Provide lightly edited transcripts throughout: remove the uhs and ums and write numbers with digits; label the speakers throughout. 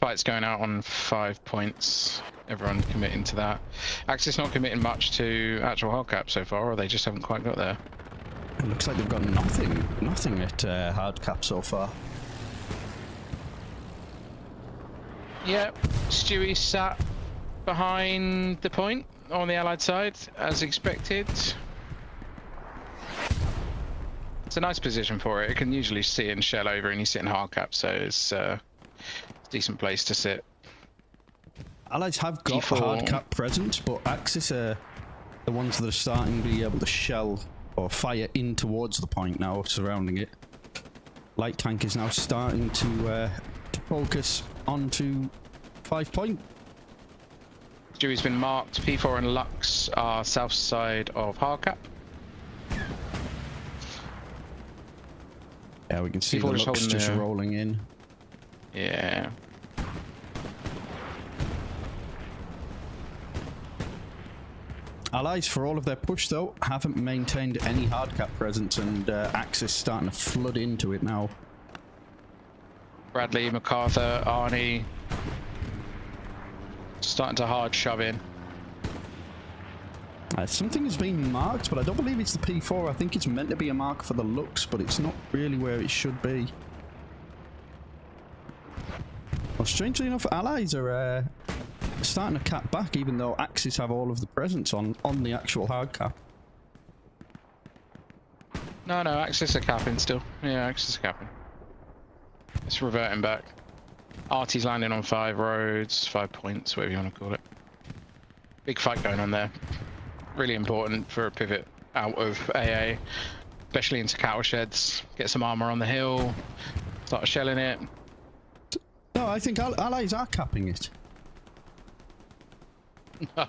Speaker 1: Fight's going out on 5 points. Everyone committing to that. Axis not committing much to actual hard cap so far, or they just haven't quite got there.
Speaker 2: It looks like they've got nothing at hard cap so far.
Speaker 1: Yep, Stewie sat behind the point on the Allied side, as expected. It's a nice position for it. It can usually sit and shell over, and you sit in hard cap, so it's a decent place to sit.
Speaker 2: Allies have got the hard cap present, but Axis are the ones that are starting to be able to shell or fire in towards the point now, surrounding it. Light tank is now starting to focus onto 5 point.
Speaker 1: Stewie's been marked. P4 and Lux are south side of hard cap.
Speaker 2: Yeah, we can see the Lux just rolling in.
Speaker 1: Yeah.
Speaker 2: Allies, for all of their push though, haven't maintained any hard cap presence, and Axis starting to flood into it now.
Speaker 1: Bradley, MacArthur, Arnie starting to hard shove in.
Speaker 2: Something has been marked, but I don't believe it's the P4. I think it's meant to be a mark for the Lux, but it's not really where it should be. Well, strangely enough, Allies are starting to cap back, even though Axis have all of the presence on the actual hard cap.
Speaker 1: No, Axis are capping still. Yeah, Axis are capping. It's reverting back. Artie's landing on 5 roads, 5 points, whatever you want to call it. Big fight going on there. Really important for a pivot out of AA, especially into cattle sheds. Get some armor on the hill, start shelling it.
Speaker 2: No, I think Allies are capping it.
Speaker 1: No.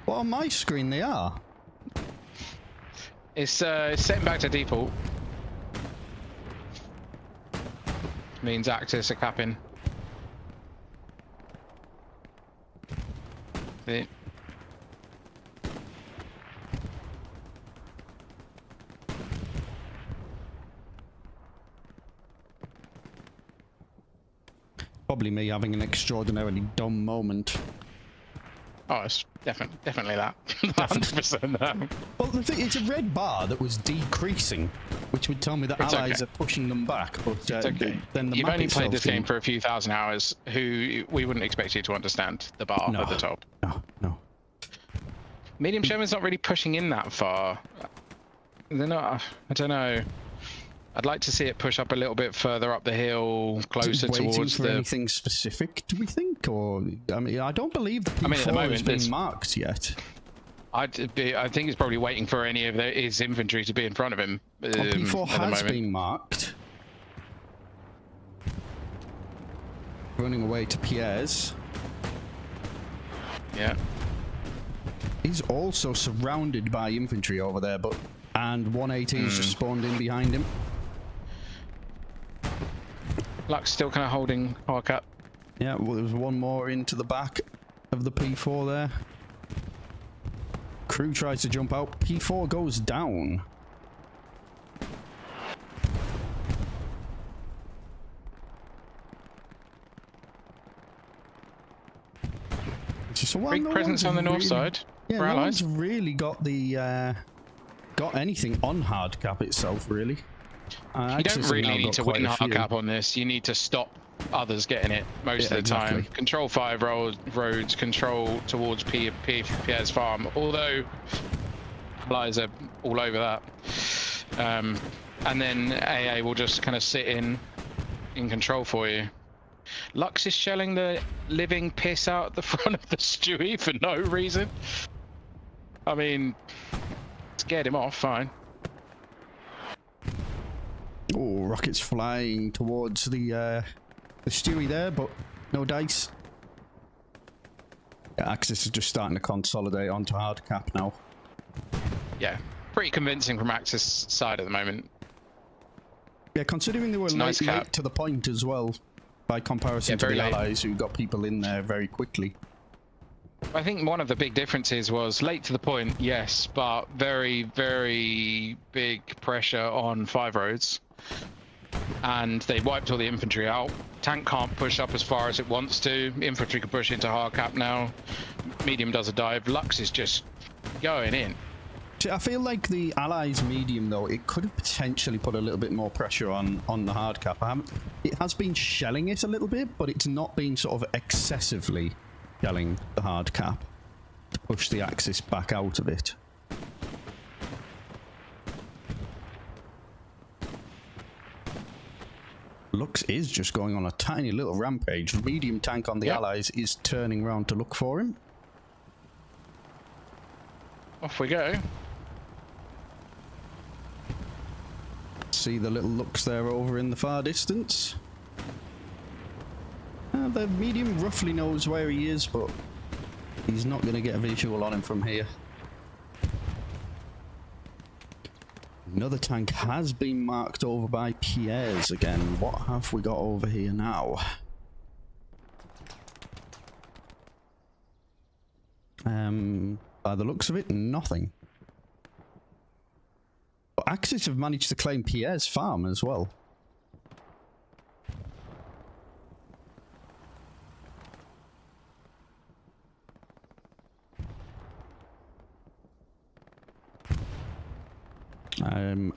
Speaker 2: Well, on my screen they are.
Speaker 1: It's setting back to default. Means Axis are capping. See?
Speaker 2: Probably me having an extraordinarily dumb moment.
Speaker 1: Oh, it's definitely that. 100% that.
Speaker 2: Well, the thing, it's a red bar that was decreasing, which would tell me that Allies are pushing them back. But
Speaker 1: it's okay.
Speaker 2: Then the
Speaker 1: You've
Speaker 2: map
Speaker 1: only played this
Speaker 2: didn't.
Speaker 1: game for a few thousand hours. We wouldn't expect you to understand the bar at the top.
Speaker 2: No.
Speaker 1: Medium Sherman's not really pushing in that far. They're not. I don't know. I'd like to see it push up a little bit further up the hill, closer towards
Speaker 2: for anything specific, do we think? Or I mean, I don't believe the P4 has been marked yet.
Speaker 1: I think he's probably waiting for any of his infantry to be in front of him.
Speaker 2: P4 has been marked. Running away to Pierre's.
Speaker 1: Yeah.
Speaker 2: He's also surrounded by infantry over there, and 180's just spawned in behind him.
Speaker 1: Lux still kind of holding hard cap.
Speaker 2: Yeah, well, there was one more into the back of the P4 there. Crew tries to jump out. P4 goes down. So
Speaker 1: big presence on the north side.
Speaker 2: Yeah, no one's really got the got anything on hard cap itself, really.
Speaker 1: You don't really need to win hard cap on this. You need to stop others getting it most of the time. Control 5 roads, control towards Pierre's farm. Although Allies are all over that, and then AA will just kind of sit in control for you. Lux is shelling the living piss out the front of the Stewie for no reason. I mean, scared him off, fine.
Speaker 2: Oh, rockets flying towards the Stewie there, but no dice. Yeah, Axis is just starting to consolidate onto hard cap now. Yeah,
Speaker 1: pretty convincing from Axis' side at the moment.
Speaker 2: Yeah, considering they were late to the point as well, by comparison to the Allies who got people in there very quickly.
Speaker 1: I think one of the big differences was late to the point, yes, but very, very big pressure on 5 roads. and they wiped all the infantry out. Tank can't push up as far as it wants to. Infantry can push into hard cap now. Medium does a dive. Lux is just going in.
Speaker 2: I feel like the Allies medium, though, it could have potentially put a little bit more pressure on the hard cap. It has been shelling it a little bit, but it's not been sort of excessively shelling the hard cap to push the Axis back out of it. Lux is just going on a tiny little rampage. The medium tank on the Allies is turning round to look for him.
Speaker 1: Off we go.
Speaker 2: See the little Lux there over in the far distance. The medium roughly knows where he is, but he's not going to get a visual on him from here. Another tank has been marked over by Pierre's again. What have we got over here now? By the looks of it, nothing. But Axis have managed to claim Pierre's farm as well.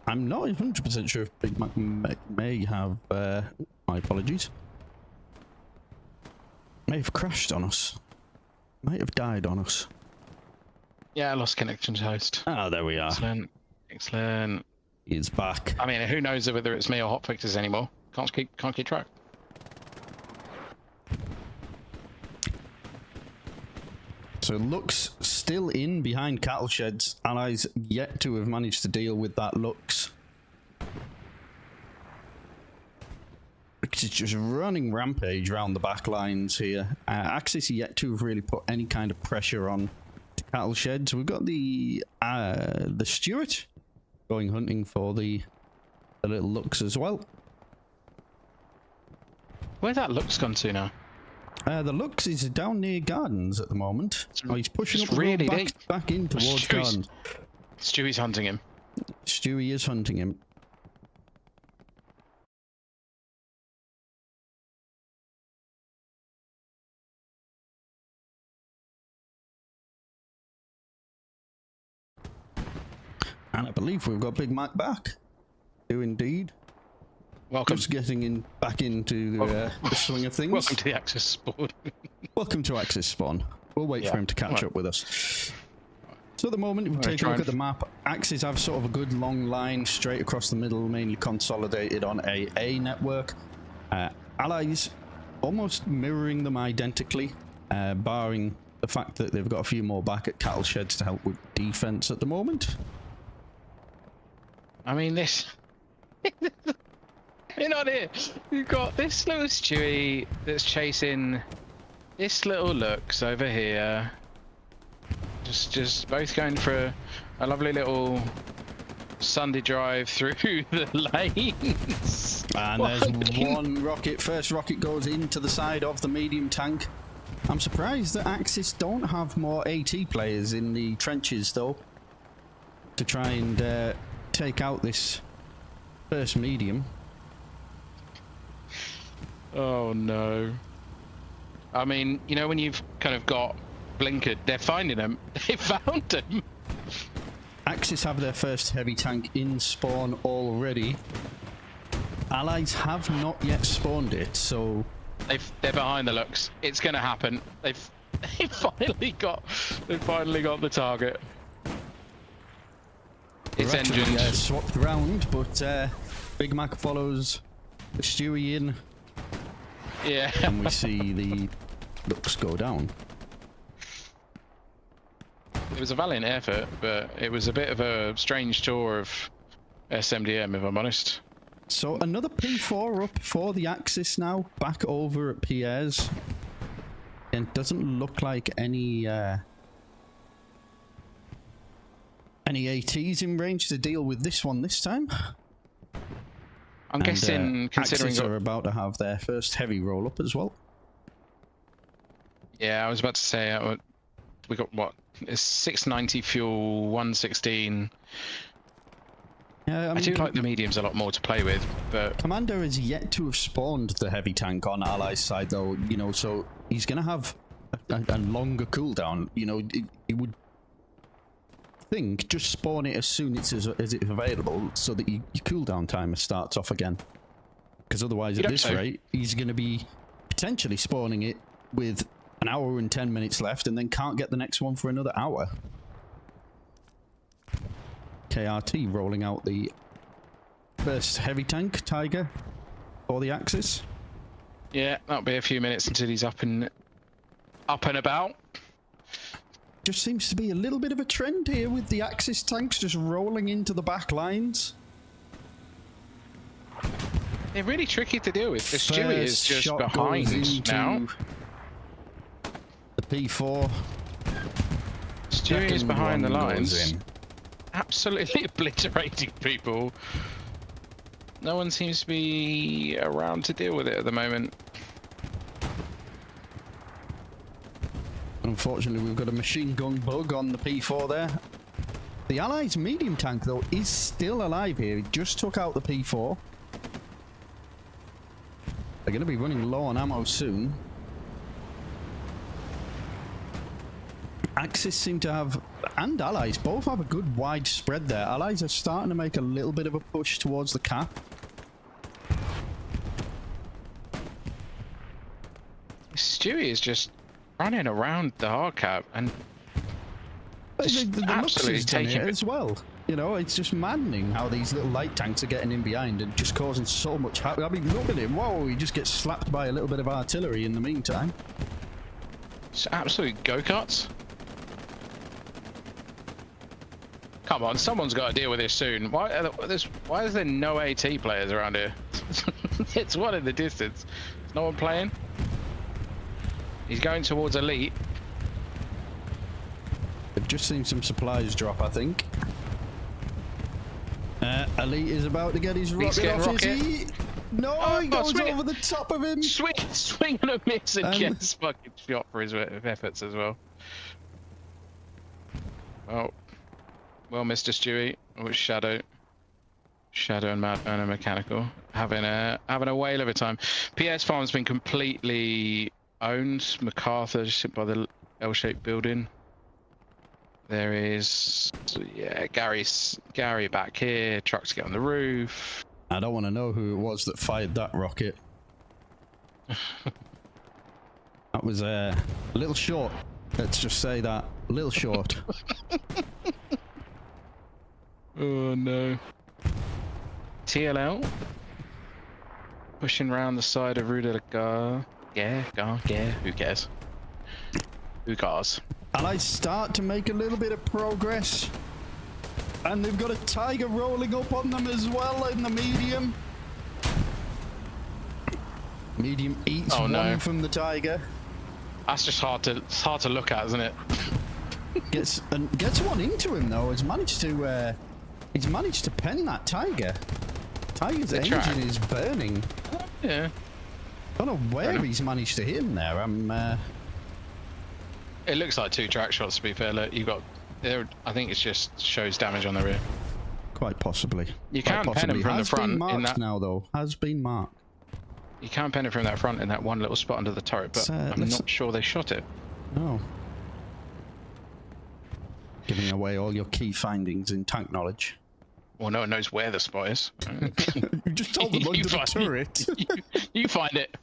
Speaker 2: I'm not 100% sure if Bigmac may have, my apologies, may have crashed on us, might have died on us.
Speaker 1: Yeah, I lost connection to host.
Speaker 2: Ah, there we are.
Speaker 1: Excellent, excellent.
Speaker 2: He's back.
Speaker 1: I mean, who knows whether it's me or Hotfixes anymore? Can't keep track.
Speaker 2: So Lux still in behind cattle sheds. Allies yet to have managed to deal with that Lux. It's just running rampage around the back lines here. Axis yet to have really put any kind of pressure on cattle sheds. We've got the Stuart going hunting for the little Lux as well.
Speaker 1: Where's that Lux gone to now?
Speaker 2: The Lux is down near Gardens at the moment. Oh, he's pushing up the
Speaker 1: really
Speaker 2: road back in towards Gardens.
Speaker 1: Stewie's hunting him.
Speaker 2: Stewie is hunting him. And I believe we've got Bigmac back. Do indeed.
Speaker 1: Welcome.
Speaker 2: Just getting back into the swing of things.
Speaker 1: Welcome to the Axis spawn.
Speaker 2: Welcome to Axis spawn. We'll wait for him to catch up with us. So at the moment, if we take a look at the map, Axis have sort of a good long line straight across the middle, mainly consolidated on a network. Allies almost mirroring them identically, barring the fact that they've got a few more back at cattle sheds to help with defense at the moment.
Speaker 1: I mean, this... You're not here. You've got this little Stewie that's chasing this little Lux over here. Just both going for a lovely little Sunday drive through the lanes.
Speaker 2: And there's one rocket. First rocket goes into the side of the medium tank. I'm surprised that Axis don't have more AT players in the trenches, though, to try and take out this first medium.
Speaker 1: Oh no. I mean, you know when you've kind of got blinkered, they're finding them. They found them.
Speaker 2: Axis have their first heavy tank in spawn already. Allies have not yet spawned it, so...
Speaker 1: They're behind the Lux. It's gonna happen. They've finally got the target. It's engined.
Speaker 2: Swapped round, but Bigmac follows the Stewie in.
Speaker 1: Yeah.
Speaker 2: And we see the Lux go down.
Speaker 1: It was a valiant effort, but it was a bit of a strange tour of SMDM, if I'm honest.
Speaker 2: So another P4 up for the Axis now, back over at Pierre's. And it doesn't look like any ATs in range to deal with this one this time.
Speaker 1: I'm guessing, considering
Speaker 2: Axis are about to have their first heavy roll up as well.
Speaker 1: Yeah, I was about to say we got what? It's 690 fuel, 116.
Speaker 2: Yeah,
Speaker 1: I do like the mediums a lot more to play with, but
Speaker 2: Commander is yet to have spawned the heavy tank on Allies side, though. You know, so he's going to have a longer cooldown. You know, it would think just spawn it as soon as it's available, so that your cooldown timer starts off again. Because otherwise, at this rate, he's going to be potentially spawning it with an hour and 10 minutes left, and then can't get the next one for another hour. KRT rolling out the first heavy tank, Tiger, for the Axis.
Speaker 1: Yeah, that'll be a few minutes until he's up and about.
Speaker 2: Just seems to be a little bit of a trend here with the Axis tanks just rolling into the back lines.
Speaker 1: They're really tricky to deal with. The Stewie is just behind now.
Speaker 2: The P4.
Speaker 1: Stewie is behind the lines. Absolutely obliterating people. No one seems to be around to deal with it at the moment.
Speaker 2: Unfortunately, we've got a machine gun bug on the P4 there. The Allies' medium tank, though, is still alive here. It just took out the P4. They're going to be running low on ammo soon. Axis seem to have, and Allies, both have a good wide spread there. Allies are starting to make a little bit of a push towards the cap.
Speaker 1: Stewie is just running around the hard cap and
Speaker 2: the absolutely taking it as well. You know, it's just maddening how these little light tanks are getting in behind and just causing so much havoc. I mean, look at him. Whoa, he just gets slapped by a little bit of artillery in the meantime.
Speaker 1: It's absolute go-karts. Come on, someone's got to deal with this soon. Why is there no AT players around here? It's one in the distance. There's no one playing. He's going towards Elite.
Speaker 2: They've just seen some supplies drop, I think. Elite is about to get his rocket off. Is he? No, he goes over the top of him.
Speaker 1: Swing and a miss and gets fucking shot for his efforts as well. Well, Mr. Stewie, with Shadow and Madman and Mechanical having a whale of a time. PS Farm's been completely owned. MacArthur just sit by the L-shaped building. There is, yeah, Gary back here. Trucks get on the roof.
Speaker 2: I don't want to know who it was that fired that rocket. That was a little short. Let's just say that. A little short.
Speaker 1: Oh no. TLL. Pushing around the side of Rue de la Gare. Yeah, who cares? Who cares?
Speaker 2: Allies start to make a little bit of progress. And they've got a Tiger rolling up on them as well in the medium. Medium eats one from the Tiger.
Speaker 1: That's just hard to look at, isn't it?
Speaker 2: Gets one into him though. He's managed to pen that Tiger. Tiger's engine is burning.
Speaker 1: Yeah.
Speaker 2: Don't know where he's managed to hit him there.
Speaker 1: It looks like 2 track shots, to be fair. Look, you've got there. I think it just shows damage on the rear.
Speaker 2: Quite possibly.
Speaker 1: You can pen him from the front.
Speaker 2: In that now, though, has been marked.
Speaker 1: You can pen it from that front in that one little spot under the turret, but I'm not sure they shot it.
Speaker 2: No. Giving away all your key findings in tank knowledge.
Speaker 1: Well, no one knows where the spot is.
Speaker 2: You just told them under the turret.
Speaker 1: You find it.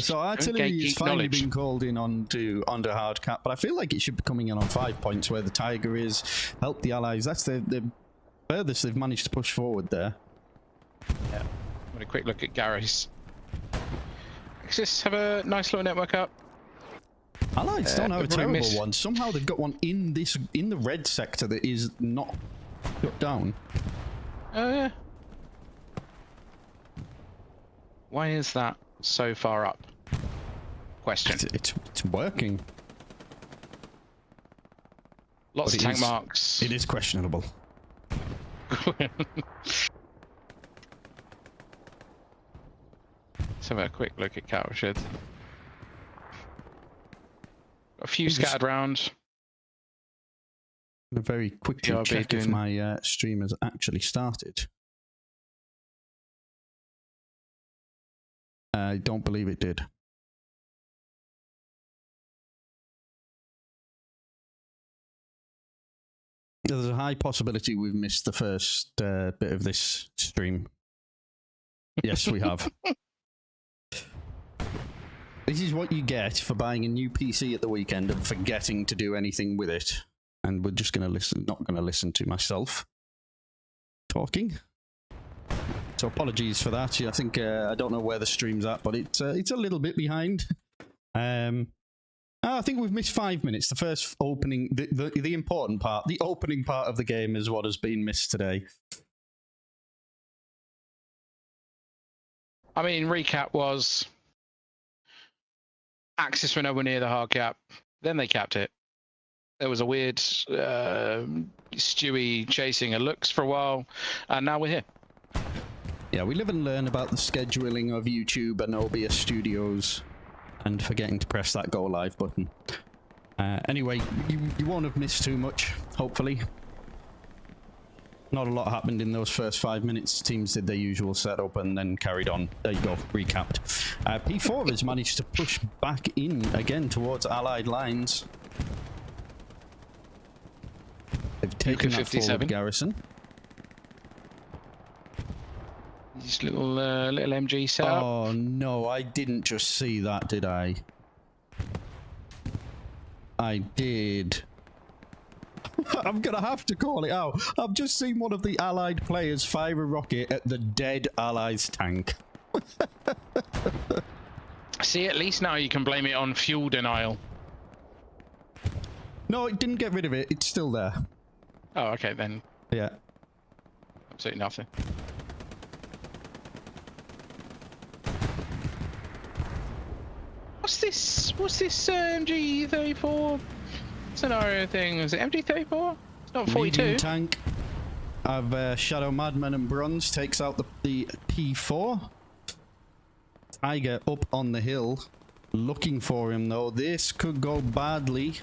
Speaker 2: So artillery is finally being called in onto hard cap, but I feel like it should be coming in on 5 points where the Tiger is. Help the Allies. That's the furthest they've managed to push forward there.
Speaker 1: Yeah. A quick look at Gary's. Axis have a nice little network up.
Speaker 2: Allies don't have a terrible one. Somehow they've got one in the red sector that is not shut down.
Speaker 1: Oh yeah. Why is that so far up? Question.
Speaker 2: It's working.
Speaker 1: Lots of tank marks.
Speaker 2: It is questionable.
Speaker 1: Let's have a quick look at cattle shed. A few scattered round.
Speaker 2: Very quickly check if my stream has actually started. I don't believe it did. There's a high possibility we've missed the first bit of this stream. Yes, we have. This is what you get for buying a new PC at the weekend and forgetting to do anything with it. And we're just going to listen, not going to listen to myself talking. So apologies for that. I think, I don't know where the stream's at, but it's a little bit behind. I think we've missed 5 minutes. The first opening, the important part, the opening part of the game is what has been missed today.
Speaker 1: I mean, recap was Axis were nowhere near the hard cap. Then they capped it. There was a weird Stewie chasing a looks for a while, and now we're here.
Speaker 2: Yeah, we live and learn about the scheduling of YouTube and OBS Studios and forgetting to press that go live button. Anyway, you won't have missed too much, hopefully. Not a lot happened in those first 5 minutes. Teams did their usual setup and then carried on. There you go, recapped. P4 has managed to push back in again towards Allied lines. They've taken that forward garrison.
Speaker 1: This little MG setup.
Speaker 2: Oh no, I didn't just see that, did I? I did. I'm gonna have to call it out. I've just seen one of the Allied players fire a rocket at the dead Allies tank.
Speaker 1: See, at least now you can blame it on fuel denial.
Speaker 2: No, it didn't get rid of it. It's still there.
Speaker 1: Oh, okay then.
Speaker 2: Yeah.
Speaker 1: Absolutely nothing. What's this MG34 scenario thing? Is it MG34? It's not 42.
Speaker 2: Medium tank. I've Shadow Madman and Bronze takes out the P4. Tiger up on the hill, looking for him though. This could go badly.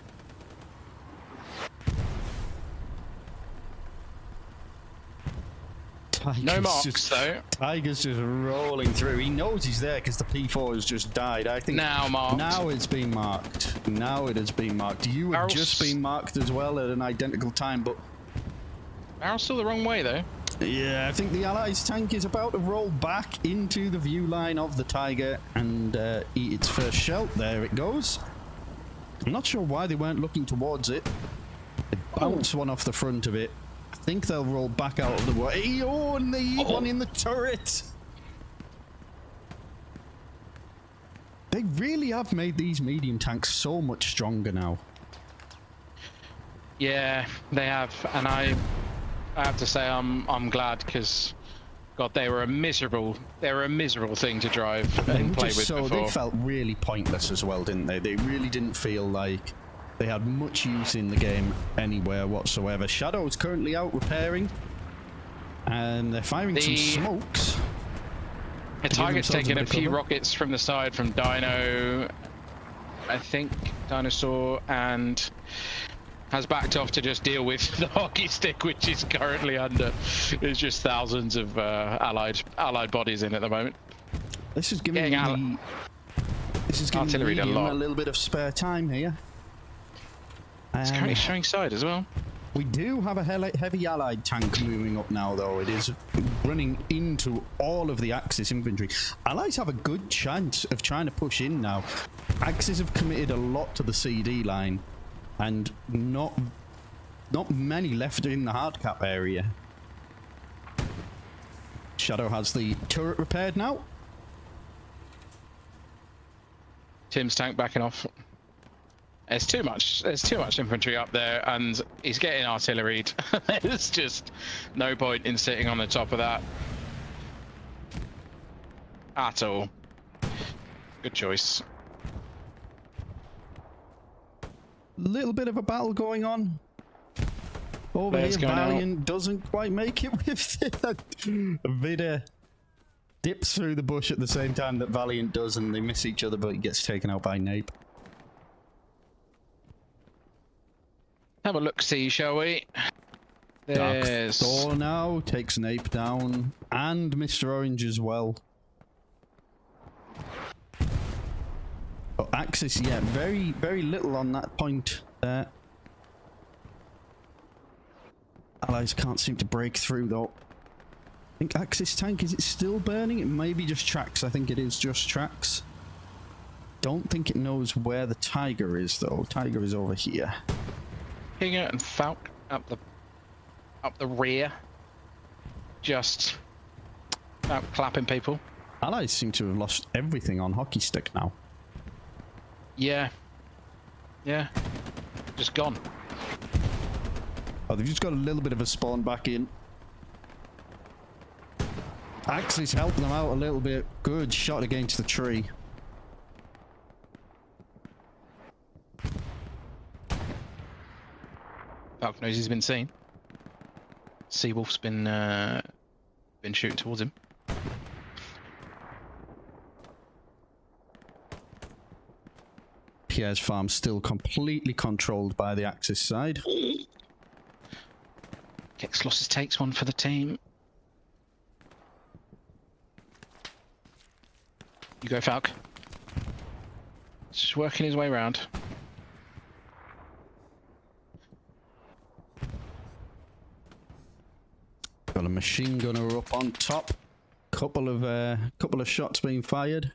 Speaker 1: No marks though.
Speaker 2: Tiger's just rolling through. He knows he's there because the P4 has just died. I think
Speaker 1: now marked.
Speaker 2: Now it's been marked. Now it has been marked. You have just been marked as well at an identical time, but
Speaker 1: barrel's still the wrong way though.
Speaker 2: Yeah, I think the Allies tank is about to roll back into the view line of the Tiger and eat its first shell. There it goes. I'm not sure why they weren't looking towards it. They bounced one off the front of it. I think they'll roll back out of the way. Oh, and they eat one in the turret. They really have made these medium tanks so much stronger now.
Speaker 1: Yeah, they have, and I have to say I'm glad because, God, they were a miserable thing to drive and play with before.
Speaker 2: They felt really pointless as well, didn't they? They really didn't feel like they had much use in the game anywhere whatsoever. Shadow is currently out repairing, and they're firing some smokes.
Speaker 1: The Tiger's taken a few rockets from the side from Dino, I think, Dinosaur, and has backed off to just deal with the hockey stick, which is currently under. There's just thousands of allied bodies in at the moment.
Speaker 2: This is giving artillery a little bit of spare time here.
Speaker 1: It's currently showing side as well.
Speaker 2: We do have a heavy Allied tank moving up now, though. It is running into all of the Axis infantry. Allies have a good chance of trying to push in now. Axis have committed a lot to the CD line, and not many left in the hard cap area. Shadow has the turret repaired now.
Speaker 1: Tim's tank backing off. There's too much infantry up there, and he's getting artilleried. There's just no point in sitting on the top of that at all. Good choice.
Speaker 2: Little bit of a battle going on. Over here, Valiant doesn't quite make it with it. Vida dips through the bush at the same time that Valiant does, and they miss each other, but he gets taken out by Nape.
Speaker 1: Have a look-see, shall we?
Speaker 2: Dark
Speaker 1: There's...
Speaker 2: Thor now takes an ape down, and Mr. Orange as well. But Axis, yeah, very, very little on that point there. Allies can't seem to break through though. I think Axis tank, is it still burning? It may be just tracks. I think it is just tracks. Don't think it knows where the Tiger is though. Tiger is over here.
Speaker 1: Hinger and Falk up the rear. Just about clapping people.
Speaker 2: Allies seem to have lost everything on hockey stick now.
Speaker 1: Yeah. Yeah. Just gone.
Speaker 2: Oh, they've just got a little bit of a spawn back in. Axis helping them out a little bit. Good shot against the tree.
Speaker 1: Falk knows he's been seen. Seawolf's been shooting towards him.
Speaker 2: Pierre's farm still completely controlled by the Axis side.
Speaker 1: Kexlosses takes one for the team. You go, Falk. Just working his way around.
Speaker 2: Got a machine gunner up on top. Couple of shots being fired.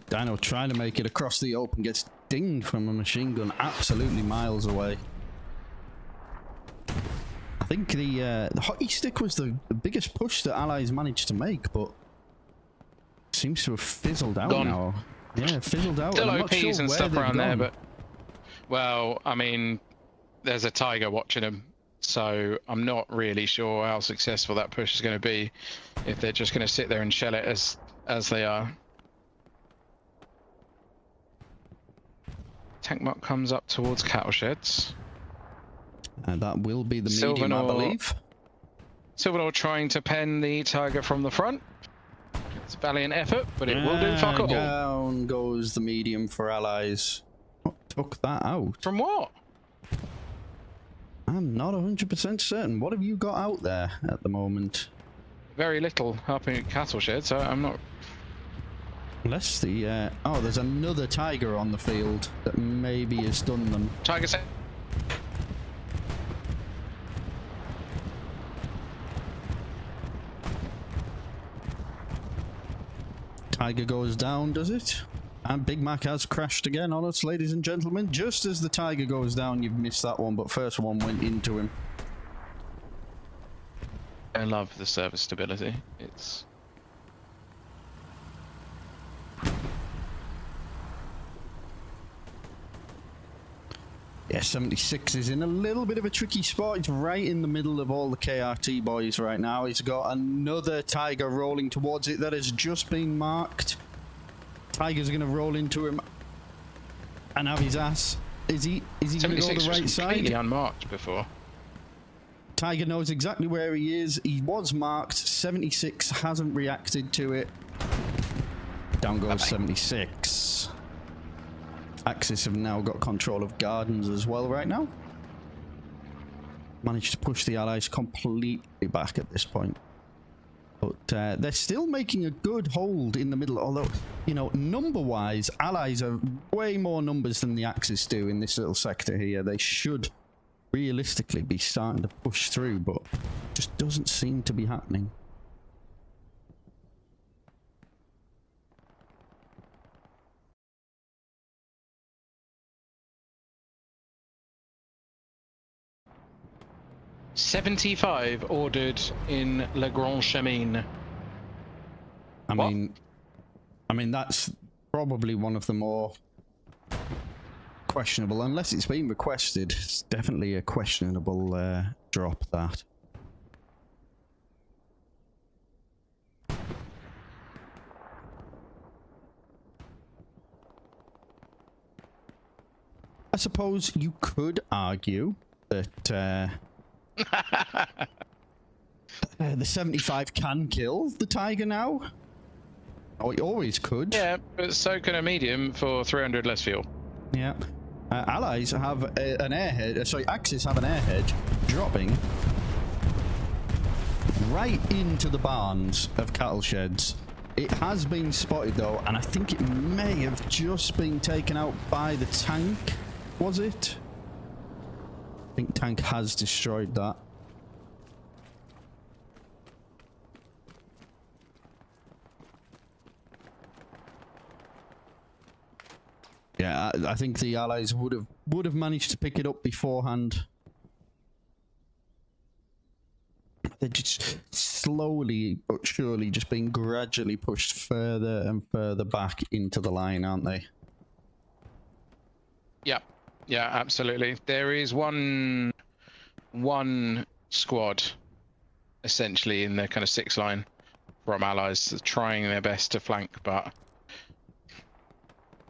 Speaker 2: Dino trying to make it across the open, gets dinged from a machine gun absolutely miles away. I think the hockey stick was the biggest push that Allies managed to make, but seems to have fizzled out now. Yeah, fizzled out.
Speaker 1: Still OPs and stuff around there, but well, I mean, there's a Tiger watching them, so I'm not really sure how successful that push is going to be if they're just going to sit there and shell it as they are. Tank mark comes up towards cattle sheds.
Speaker 2: And that will be the medium, I believe.
Speaker 1: Silvernail trying to pen the Tiger from the front. It's a valiant effort, but it will do fuck all.
Speaker 2: Down goes the medium for Allies. What took that out?
Speaker 1: From what?
Speaker 2: I'm not 100% certain. What have you got out there at the moment?
Speaker 1: Very little helping at cattle sheds, so I'm not...
Speaker 2: Unless the... oh, there's another Tiger on the field that maybe has done them.
Speaker 1: Tiger set.
Speaker 2: Tiger goes down, does it? And Bigmac has crashed again on us, ladies and gentlemen. Just as the Tiger goes down, you've missed that one, but first one went into him.
Speaker 1: I love the service stability. It's...
Speaker 2: Yeah, 76 is in a little bit of a tricky spot. It's right in the middle of all the KRT boys right now. He's got another Tiger rolling towards it that has just been marked. Tiger's going to roll into him and have his ass. Is he going to go the right side?
Speaker 1: Completely unmarked before.
Speaker 2: Tiger knows exactly where he is. He was marked. 76 hasn't reacted to it. Down goes 76. Axis have now got control of gardens as well right now. Managed to push the Allies completely back at this point. But they're still making a good hold in the middle. Although, you know, number-wise, Allies are way more numbers than the Axis do in this little sector here. They should realistically be starting to push through, but just doesn't seem to be happening.
Speaker 1: $75 ordered in Le Grand Chemin.
Speaker 2: I mean that's probably one of the more questionable, unless it's been requested. It's definitely a questionable drop, that. I suppose you could argue that the 75 can kill the Tiger now. Oh, it always could.
Speaker 1: Yeah, but so can a medium for 300 less fuel.
Speaker 2: Yeah. Allies have an airhead. Sorry, Axis have an airhead dropping right into the barns of cattle sheds. It has been spotted though, and I think it may have just been taken out by the tank. Was it? I think tank has destroyed that. Yeah, I think the Allies would have managed to pick it up beforehand. They're just slowly but surely just being gradually pushed further and further back into the line, aren't they?
Speaker 1: Yeah, yeah, absolutely. There is one squad essentially in the kind of 6 line from Allies trying their best to flank, but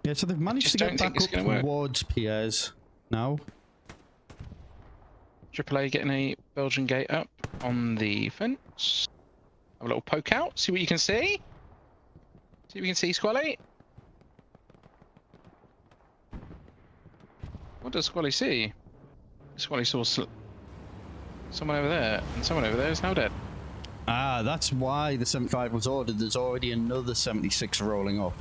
Speaker 2: yeah, so they've managed to get back up towards Pierre's now.
Speaker 1: AAA getting a Belgian gate up on the fence. Have a little poke out, see what you can see. See if you can see Squally. What does Squally see? Squally saw someone over there, and someone over there is now dead.
Speaker 2: Ah, that's why the 75 was ordered. There's already another 76 rolling up.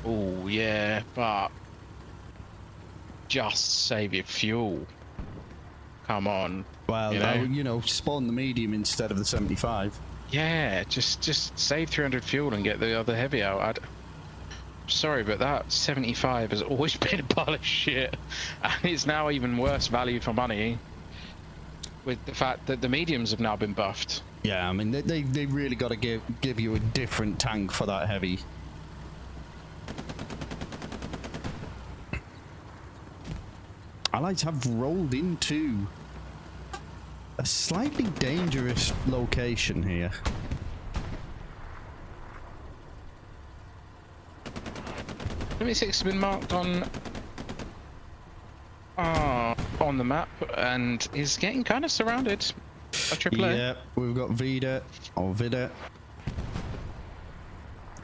Speaker 1: Oh, yeah, but just save your fuel. Come on.
Speaker 2: Well, you know, spawn the medium instead of the 75.
Speaker 1: Yeah, just save 300 fuel and get the other heavy out. Sorry, but that 75 has always been a pile of shit, and it's now even worse value for money with the fact that the mediums have now been buffed.
Speaker 2: Yeah, I mean, they really got to give you a different tank for that heavy. Allies have rolled into a slightly dangerous location here.
Speaker 1: .6 has been marked on the map and is getting kind of surrounded by AAA.
Speaker 2: Yeah, we've got Vida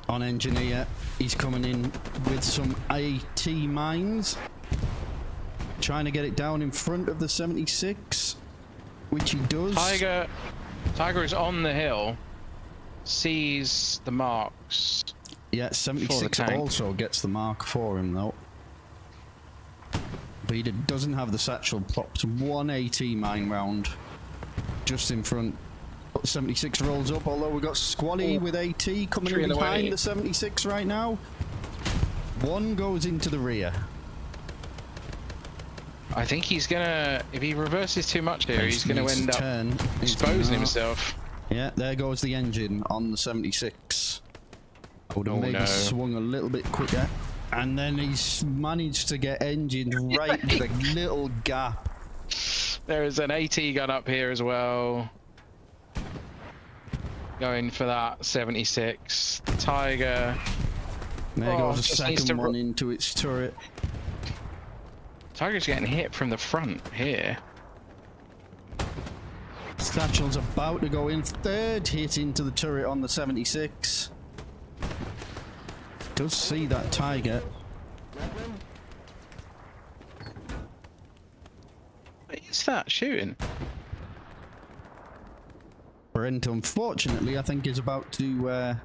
Speaker 2: on engineer. He's coming in with some AT mines, trying to get it down in front of the 76, which he does.
Speaker 1: Tiger is on the hill, sees the marks.
Speaker 2: Yeah, 76 also gets the mark for him though. Vida doesn't have the satchel, plops one AT mine round just in front. 76 rolls up, although we've got Squally with AT coming in behind the 76 right now. One goes into the rear.
Speaker 1: I think he's gonna, if he reverses too much here, he's gonna end up exposing himself.
Speaker 2: Yeah, there goes the engine on the 76. I would have maybe swung a little bit quicker. And then he's managed to get engined right with a little gap.
Speaker 1: There is an AT gun up here as well. Going for that 76. Tiger.
Speaker 2: There goes a second one into its turret.
Speaker 1: Tiger's getting hit from the front here.
Speaker 2: Satchel's about to go in. Third hit into the turret on the 76. Does see that Tiger.
Speaker 1: What is that shooting?
Speaker 2: Brent, unfortunately, I think is about to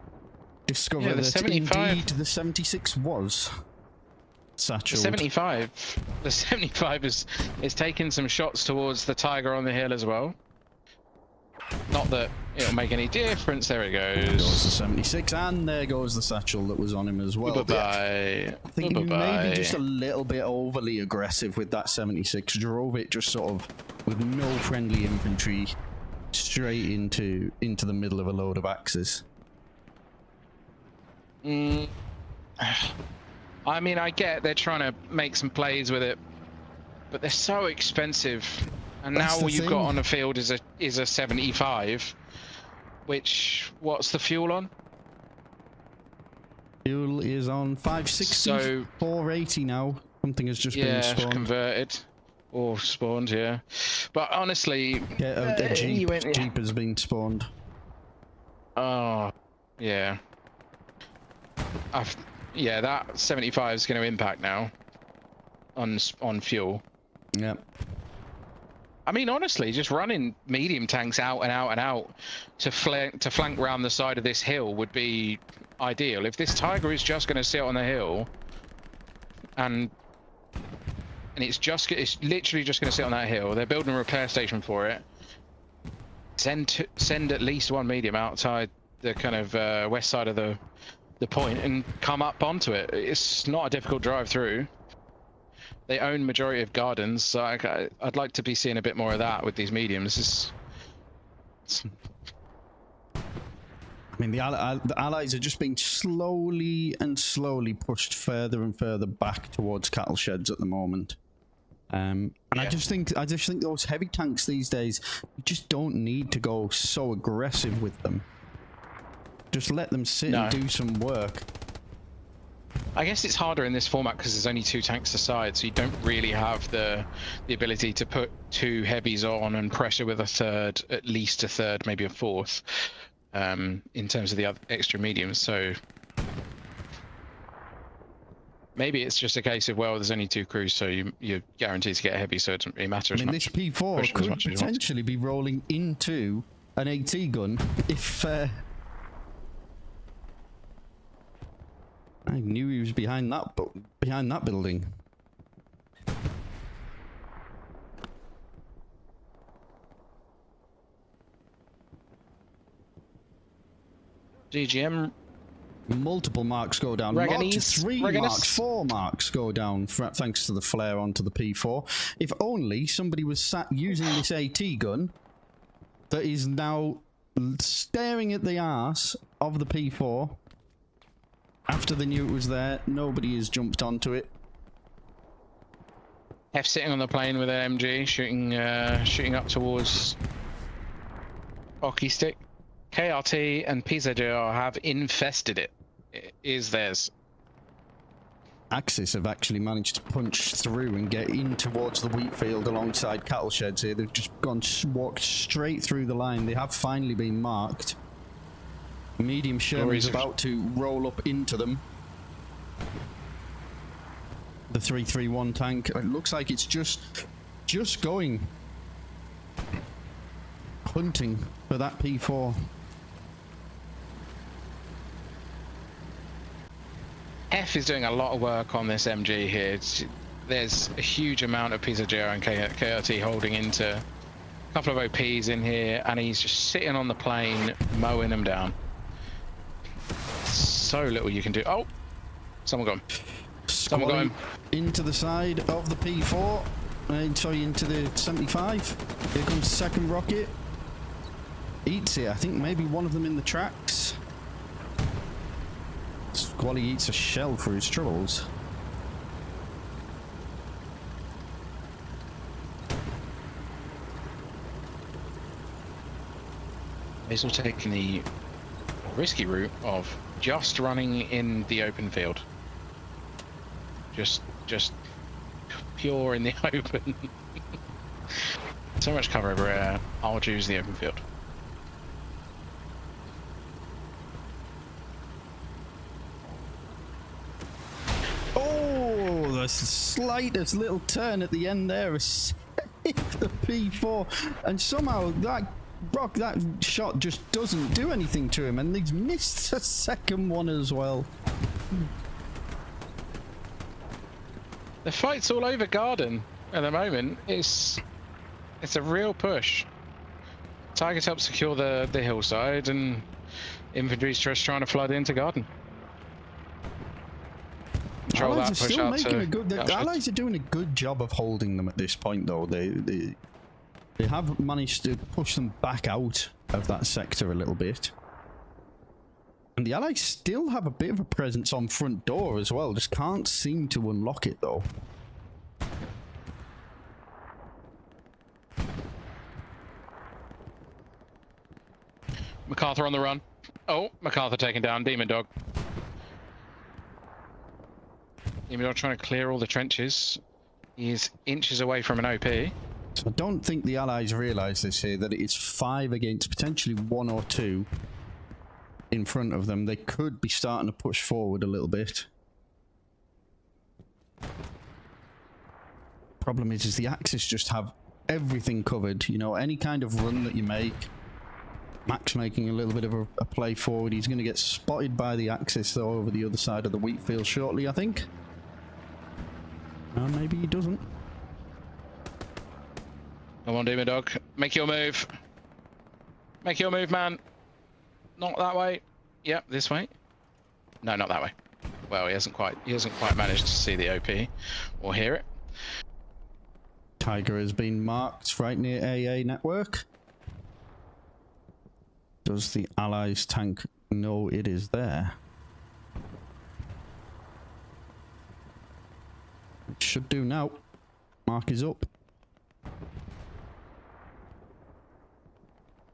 Speaker 2: discover that indeed the 76 was satcheled.
Speaker 1: The 75 is taking some shots towards the Tiger on the hill as well. Not that it'll make any difference. There he goes.
Speaker 2: There goes the 76, and there goes the satchel that was on him as well.
Speaker 1: Bye-bye.
Speaker 2: I think he maybe just a little bit overly aggressive with that 76. Drove it just sort of with no friendly infantry straight into the middle of a load of axes.
Speaker 1: I mean, I get they're trying to make some plays with it, but they're so expensive. And now all you've got on the field is a 75, which, what's the fuel on?
Speaker 2: Fuel is on 560, so 480 now. Something has just been spawned.
Speaker 1: Converted. Or spawned, yeah. But honestly...
Speaker 2: Yeah, a Jeep has been spawned.
Speaker 1: Oh, Yeah. Yeah, that 75 is going to impact now on fuel.
Speaker 2: Yep.
Speaker 1: I mean, honestly, just running medium tanks out and out and out to flank round the side of this hill would be ideal. If this Tiger is just going to sit on the hill, and it's literally just going to sit on that hill, they're building a repair station for it. Send at least one medium outside the kind of west side of the point and come up onto it. It's not a difficult drive through. They own majority of gardens, so I'd like to be seeing a bit more of that with these mediums.
Speaker 2: I mean, the Allies are just being slowly and slowly pushed further and further back towards cattle sheds at the moment. And yeah. I just think those heavy tanks these days, you just don't need to go so aggressive with them. Just let them sit and do some work.
Speaker 1: I guess it's harder in this format because there's only 2 tanks aside, so you don't really have the ability to put 2 heavies on and pressure with a third, at least a third, maybe a fourth, in terms of the other extra mediums. So maybe it's just a case of, well, there's only 2 crews, so you're guaranteed to get a heavy, so it doesn't really matter as much.
Speaker 2: This P4 could potentially be rolling into an AT gun if... I knew he was behind that building.
Speaker 1: GGM.
Speaker 2: Multiple marks go down. Not 3 marks, 4 marks go down thanks to the flare onto the P4. If only somebody was sat using this AT gun that is now staring at the arse of the P4. After they knew it was there, nobody has jumped onto it.
Speaker 1: F sitting on the plane with an MG, shooting up towards Hockey Stick. KRT and PZJR have infested it. It is theirs.
Speaker 2: Axis have actually managed to punch through and get in towards the wheat field alongside cattle sheds here. They've just walked straight through the line. They have finally been marked. Medium Sherman is about to roll up into them. The 331 tank. It looks like it's just going hunting for that P4.
Speaker 1: F is doing a lot of work on this MG here. There's a huge amount of PZJR and KRT holding into a couple of OPs in here, and he's just sitting on the plane mowing them down. So little you can do. Oh, someone got him. Someone got him.
Speaker 2: Into the side of the P4. Sorry, into the 75. Here comes the second rocket. Eats it. I think maybe one of them in the tracks. Squally eats a shell for his troubles.
Speaker 1: He's all taking the risky route of just running in the open field. Just pure in the open. So much cover over air. I'll choose the open field.
Speaker 2: Oh, the slightest little turn at the end there is the P4, and somehow that shot just doesn't do anything to him, and he's missed a second one as well.
Speaker 1: The fight's all over Garden at the moment. It's a real push. Tigers help secure the hillside, and infantry's just trying to flood into Garden. Control
Speaker 2: Allies
Speaker 1: that,
Speaker 2: are
Speaker 1: push
Speaker 2: still
Speaker 1: out
Speaker 2: making
Speaker 1: to
Speaker 2: a good. The Allies are doing a good job of holding them at this point, though. They have managed to push them back out of that sector a little bit. And the Allies still have a bit of a presence on front door as well. Just can't seem to unlock it, though.
Speaker 1: MacArthur on the run. Oh, MacArthur taken down. Demon Dog. Demon Dog trying to clear all the trenches. He's inches away from an OP.
Speaker 2: So I don't think the Allies realise this here, that it is 5 against potentially 1 or 2. in front of them. They could be starting to push forward a little bit. Problem is the Axis just have everything covered. You know, any kind of run that you make, Mac's making a little bit of a play forward. He's going to get spotted by the Axis, though, over the other side of the wheat field shortly, I think. Or maybe he doesn't.
Speaker 1: Come on, Demon Dog. Make your move. Make your move, man. Not that way. Yep, this way. No, not that way. Well, he hasn't quite managed to see the OP or hear it.
Speaker 2: Tiger has been marked right near AA network. Does the Allies tank know it is there? It should do now. Mark is up.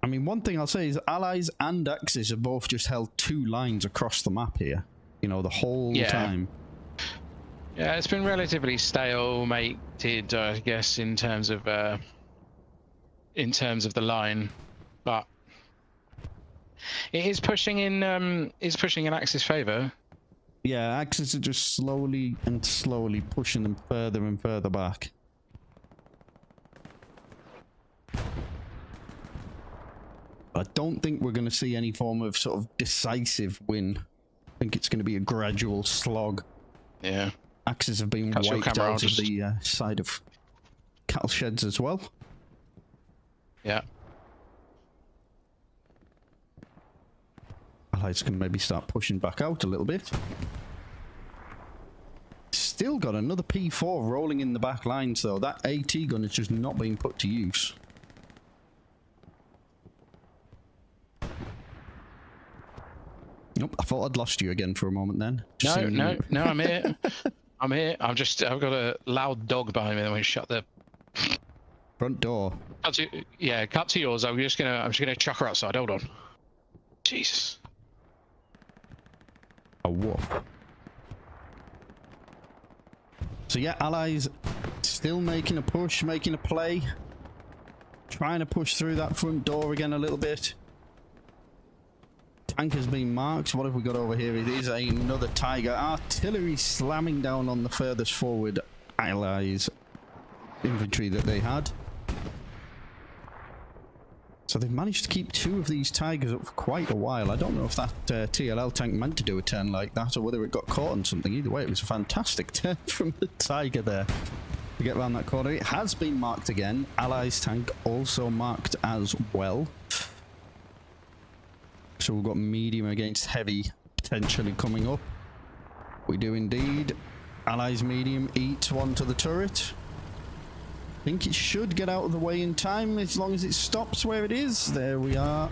Speaker 2: I mean, one thing I'll say is Allies and Axis have both just held 2 lines across the map here. You know, the whole time.
Speaker 1: Yeah, it's been relatively stalemated, I guess, in terms of the line, but it is pushing in Axis' favour.
Speaker 2: Yeah, Axis are just slowly and slowly pushing them further and further back. I don't think we're going to see any form of sort of decisive win. I think it's going to be a gradual slog.
Speaker 1: Yeah.
Speaker 2: Axis have been wiped out of the side of cattle sheds as well.
Speaker 1: Yeah.
Speaker 2: Allies can maybe start pushing back out a little bit. Still got another P4 rolling in the back lines, though. That AT gun is just not being put to use. Nope, I thought I'd lost you again for a moment then.
Speaker 1: No, I'm here. I'm here. I've got a loud dog behind me that won't shut the
Speaker 2: front door.
Speaker 1: Cut to yours. I'm just gonna chuck her outside. Hold on. Jesus.
Speaker 2: A woof. So yeah, Allies still making a push, making a play. Trying to push through that front door again a little bit. Tank has been marked. What have we got over here? It is another Tiger. Artillery slamming down on the furthest forward Allies infantry that they had. So they've managed to keep 2 of these Tigers up for quite a while. I don't know if that TLL tank meant to do a turn like that or whether it got caught on something. Either way, it was a fantastic turn from the Tiger there to get around that corner. It has been marked again. Allies tank also marked as well. So we've got medium against heavy potentially coming up. We do indeed. Allies medium eats one to the turret. I think it should get out of the way in time as long as it stops where it is. There we are.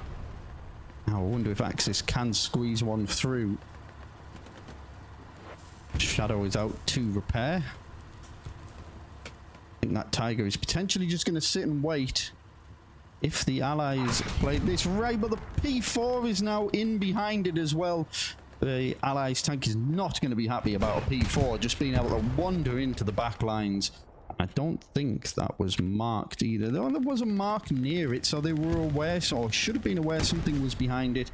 Speaker 2: Now I wonder if Axis can squeeze one through. Shadow is out to repair. I think that Tiger is potentially just going to sit and wait. If the Allies play this right, but the P4 is now in behind it as well. The Allies tank is not going to be happy about a P4 just being able to wander into the back lines. I don't think that was marked either. There was a mark near it, so they were aware, or should have been aware something was behind it.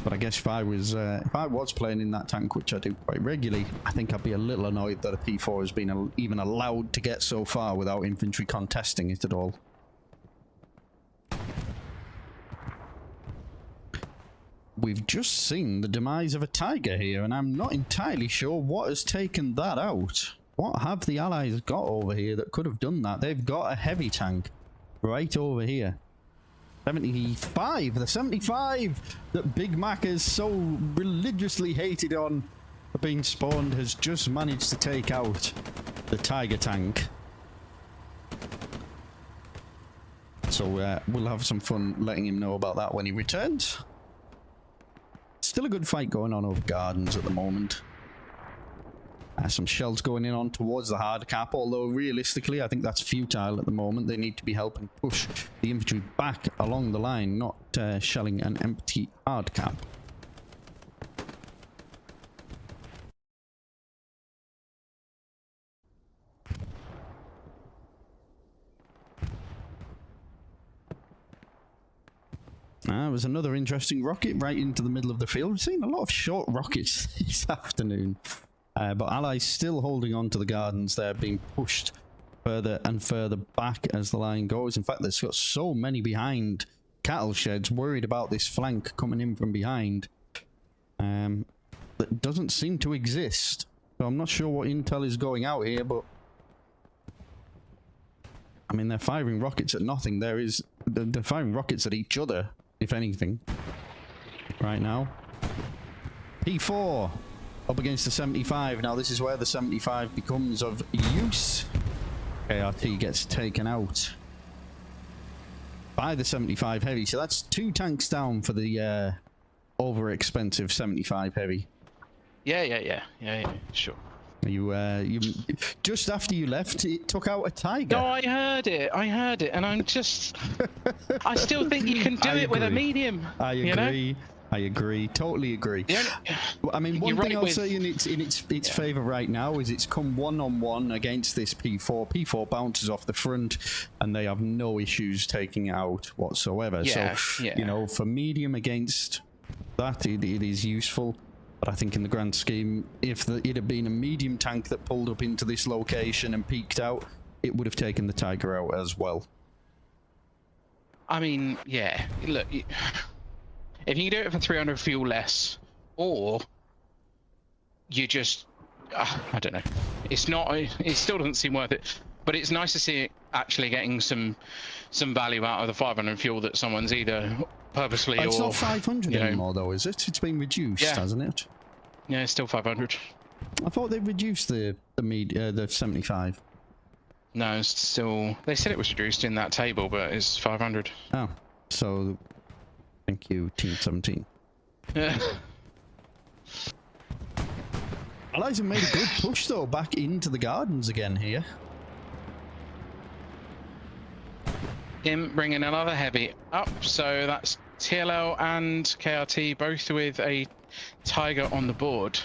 Speaker 2: But I guess if I was playing in that tank, which I do quite regularly, I think I'd be a little annoyed that a P4 has been even allowed to get so far without infantry contesting it at all. We've just seen the demise of a Tiger here, and I'm not entirely sure what has taken that out. What have the Allies got over here that could have done that? They've got a heavy tank right over here. 75, the 75 that Bigmac is so religiously hated on for being spawned has just managed to take out the Tiger tank. So we'll have some fun letting him know about that when he returns. Still a good fight going on over gardens at the moment. Some shells going in on towards the hard cap, although realistically I think that's futile at the moment. They need to be helping push the infantry back along the line, not shelling an empty hard cap. It was another interesting rocket right into the middle of the field. We've seen a lot of short rockets this afternoon. But Allies still holding on to the gardens. They're being pushed further and further back as the line goes. In fact, there's got so many behind cattle sheds worried about this flank coming in from behind. That doesn't seem to exist. So I'm not sure what intel is going out here, but I mean, they're firing rockets at nothing. They're firing rockets at each other, if anything, right now. P4 up against the 75. Now this is where the 75 becomes of use. KRT gets taken out by the 75 heavy. So that's 2 tanks down for the over expensive 75 heavy.
Speaker 1: Yeah, sure.
Speaker 2: You just after you left, it took out a tiger.
Speaker 1: No, I heard it, and I'm just... I still think you can do it with a medium.
Speaker 2: I agree. I agree. Totally agree.
Speaker 1: Yeah.
Speaker 2: I mean, one thing I'll say in its favour right now is it's come one-on-one against this P4. P4 bounces off the front, and they have no issues taking it out whatsoever.
Speaker 1: Yeah,
Speaker 2: so, you know, for medium against that, it is useful. But I think in the grand scheme, if it had been a medium tank that pulled up into this location and peeked out, it would have taken the Tiger out as well.
Speaker 1: I mean, yeah. Look, if you can do it for 300 fuel less, or you just, I don't know. It's not. It still doesn't seem worth it. But it's nice to see it actually getting some value out of the 500 fuel that someone's either purposely or...
Speaker 2: It's not 500 anymore, though, is it? It's been reduced, hasn't it?
Speaker 1: Yeah, it's still 500.
Speaker 2: I thought they reduced the 75.
Speaker 1: No, it's still... They said it was reduced in that table, but it's 500.
Speaker 2: Oh, so... Thank you, Team 17.
Speaker 1: Yeah.
Speaker 2: Allies have made a good push, though, back into the gardens again here.
Speaker 1: Him bringing another heavy up, so that's TLL and KRT both with a Tiger on the board.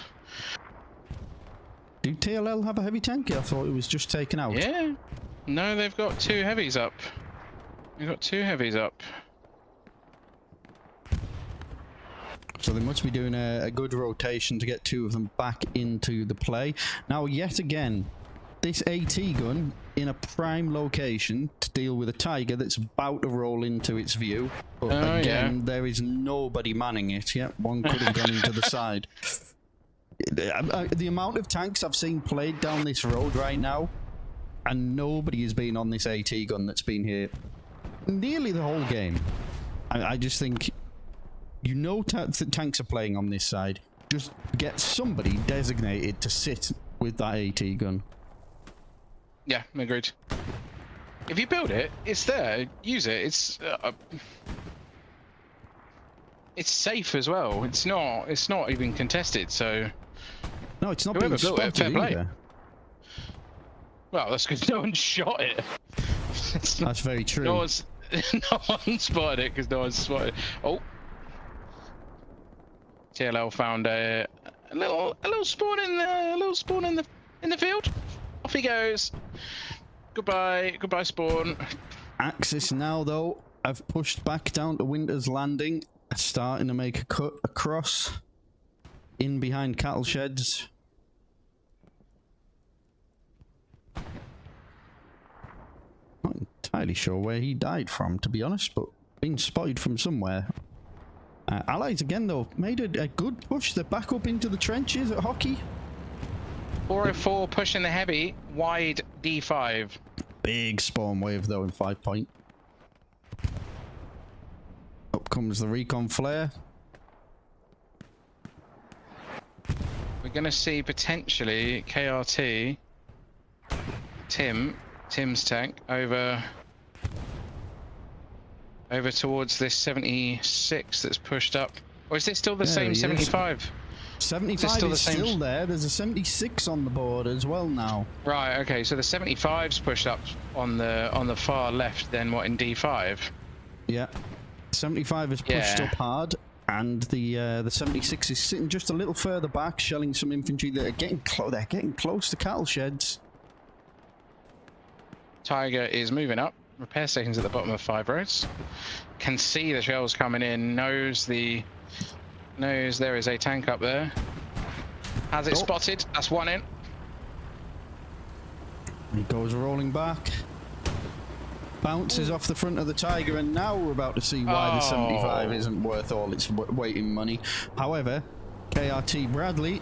Speaker 2: Do TLL have a heavy tank? I thought it was just taken out.
Speaker 1: Yeah. No, they've got 2 heavies up. They've got 2 heavies up.
Speaker 2: So they must be doing a good rotation to get 2 of them back into the play. Now, yet again, this AT gun in a prime location to deal with a Tiger that's about to roll into its view. But again, there is nobody manning it. Yep, one could have gone into the side. The amount of tanks I've seen played down this road right now, and nobody has been on this AT gun that's been here nearly the whole game. I just think, you know, tanks are playing on this side. Just get somebody designated to sit with that AT gun.
Speaker 1: Yeah, agreed. If you build it, it's there. Use it. It's safe as well. It's not even contested. So
Speaker 2: no, it's not being spotted either.
Speaker 1: Well, that's because no one shot it.
Speaker 2: That's very true.
Speaker 1: No one spotted it because no one spotted it. Oh, TLL found a little spawn in the field. Off he goes. Goodbye, spawn.
Speaker 2: Axis now, though, have pushed back down to Winter's Landing, starting to make a cut across in behind cattle sheds. Not entirely sure where he died from, to be honest, but being spotted from somewhere. Allies again, though, made a good push. They're back up into the trenches at Hockey.
Speaker 1: 404 pushing the heavy, wide D5.
Speaker 2: Big spawn wave, though, in 5 point. Up comes the recon flare.
Speaker 1: We're going to see potentially KRT, Tim's tank, over towards this 76 that's pushed up. Or is this still the same 75?
Speaker 2: 75 is still there. There's a 76 on the board as well now.
Speaker 1: Right, okay, so the 75's pushed up on the far left, then what, in D5?
Speaker 2: Yeah. 75 is pushed up hard, and the 76 is sitting just a little further back, shelling some infantry that are getting close to cattle sheds.
Speaker 1: Tiger is moving up. repair stations at the bottom of 5 roads. Can see the shells coming in. Knows there is a tank up there. Has it spotted? That's one in.
Speaker 2: He goes rolling back. Bounces off the front of the Tiger, and now we're about to see why the 75 isn't worth all its weight in money. However, KRT Bradley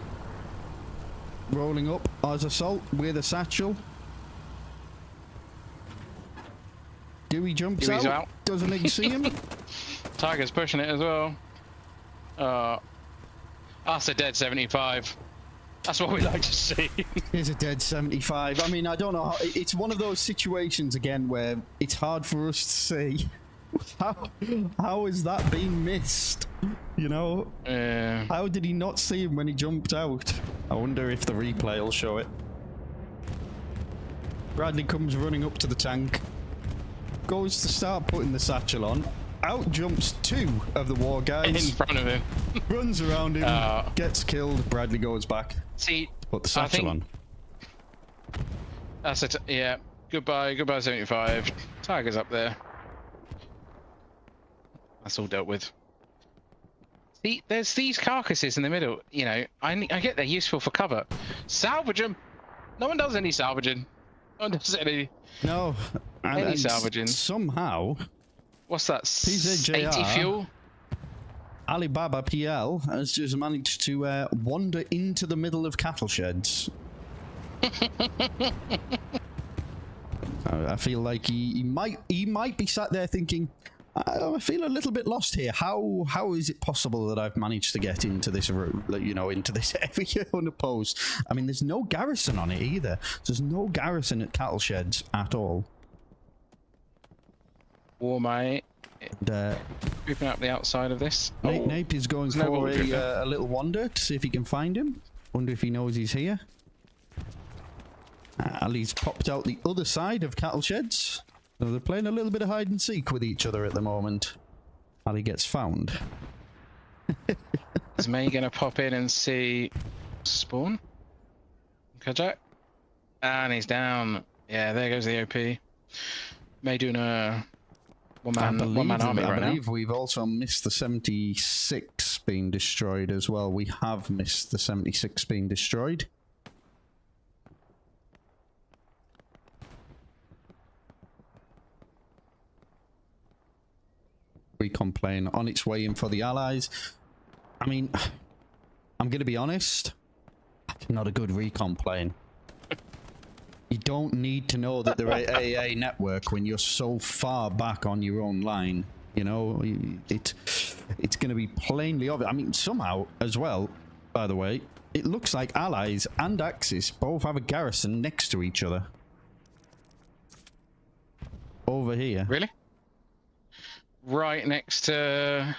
Speaker 2: rolling up as assault with a satchel. Dewey jumps out. Doesn't he see him?
Speaker 1: Tiger's pushing it as well. That's a dead 75. That's what we like to see.
Speaker 2: Here's a dead 75. I mean, I don't know. It's one of those situations again where it's hard for us to see how is that being missed. You know? How did he not see him when he jumped out? I wonder if the replay will show it. Bradley comes running up to the tank. Goes to start putting the satchel on. Out jumps 2 of the war guys.
Speaker 1: In front of him.
Speaker 2: Runs around him. Gets killed. Bradley goes back.
Speaker 1: See,
Speaker 2: put the satchel on.
Speaker 1: That's it. Yeah. Goodbye 75. Tiger's up there. That's all dealt with. See, there's these carcasses in the middle. You know, I get they're useful for cover. Salvage them. No one does any salvaging. No one does any.
Speaker 2: No.
Speaker 1: Any salvaging.
Speaker 2: Somehow.
Speaker 1: What's that?
Speaker 2: PZJR,
Speaker 1: 80 fuel.
Speaker 2: Alibaba PL has just managed to wander into the middle of cattle sheds. I feel like he might be sat there thinking, I feel a little bit lost here. How is it possible that I've managed to get into this route, you know, into this area unopposed? I mean, there's no garrison on it either. There's no garrison at cattle sheds at all.
Speaker 1: War mate. Creeping up the outside of this.
Speaker 2: Nape is going for a little wander to see if he can find him. Wonder if he knows he's here. Ali's popped out the other side of cattle sheds. So they're playing a little bit of hide and seek with each other at the moment. Ali gets found.
Speaker 1: Is May gonna pop in and see spawn? Kajak? And he's down. Yeah, there goes the OP. May doing a one-man army right now. I believe
Speaker 2: we've also missed the 76 being destroyed as well. We have missed the 76 being destroyed. Recon plane on its way in for the Allies. I mean, I'm going to be honest, it's not a good recon plane. You don't need to know that they're AA network when you're so far back on your own line. You know, it's going to be plainly obvious. I mean, somehow as well, by the way, it looks like Allies and Axis both have a garrison next to each other. Over here.
Speaker 1: Really? Right next to...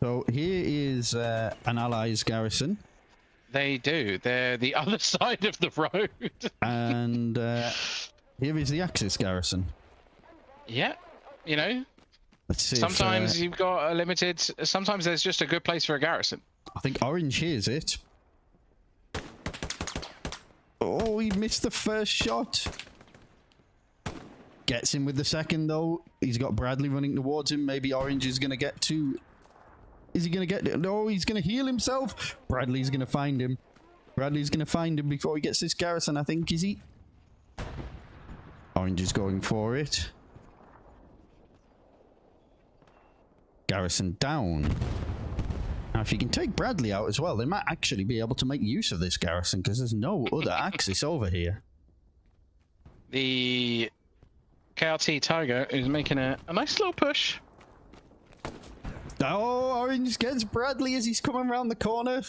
Speaker 2: So here is an Allies garrison.
Speaker 1: They do. They're the other side of the road.
Speaker 2: And here is the Axis garrison.
Speaker 1: Yeah, you know.
Speaker 2: Let's see.
Speaker 1: Sometimes you've got a limited. Sometimes there's just a good place for a garrison.
Speaker 2: I think orange hears it. Oh, he missed the first shot. Gets him with the second though. He's got Bradley running towards him. Maybe orange is going to get to... Is he going to get it? No, he's going to heal himself. Bradley's going to find him. Bradley's going to find him before he gets this garrison, I think, is he? Orange is going for it. Garrison down. Now, if you can take Bradley out as well, they might actually be able to make use of this garrison because there's no other Axis over here.
Speaker 1: The KRT Tiger is making a nice little push.
Speaker 2: Oh, orange gets Bradley as he's coming around the corner.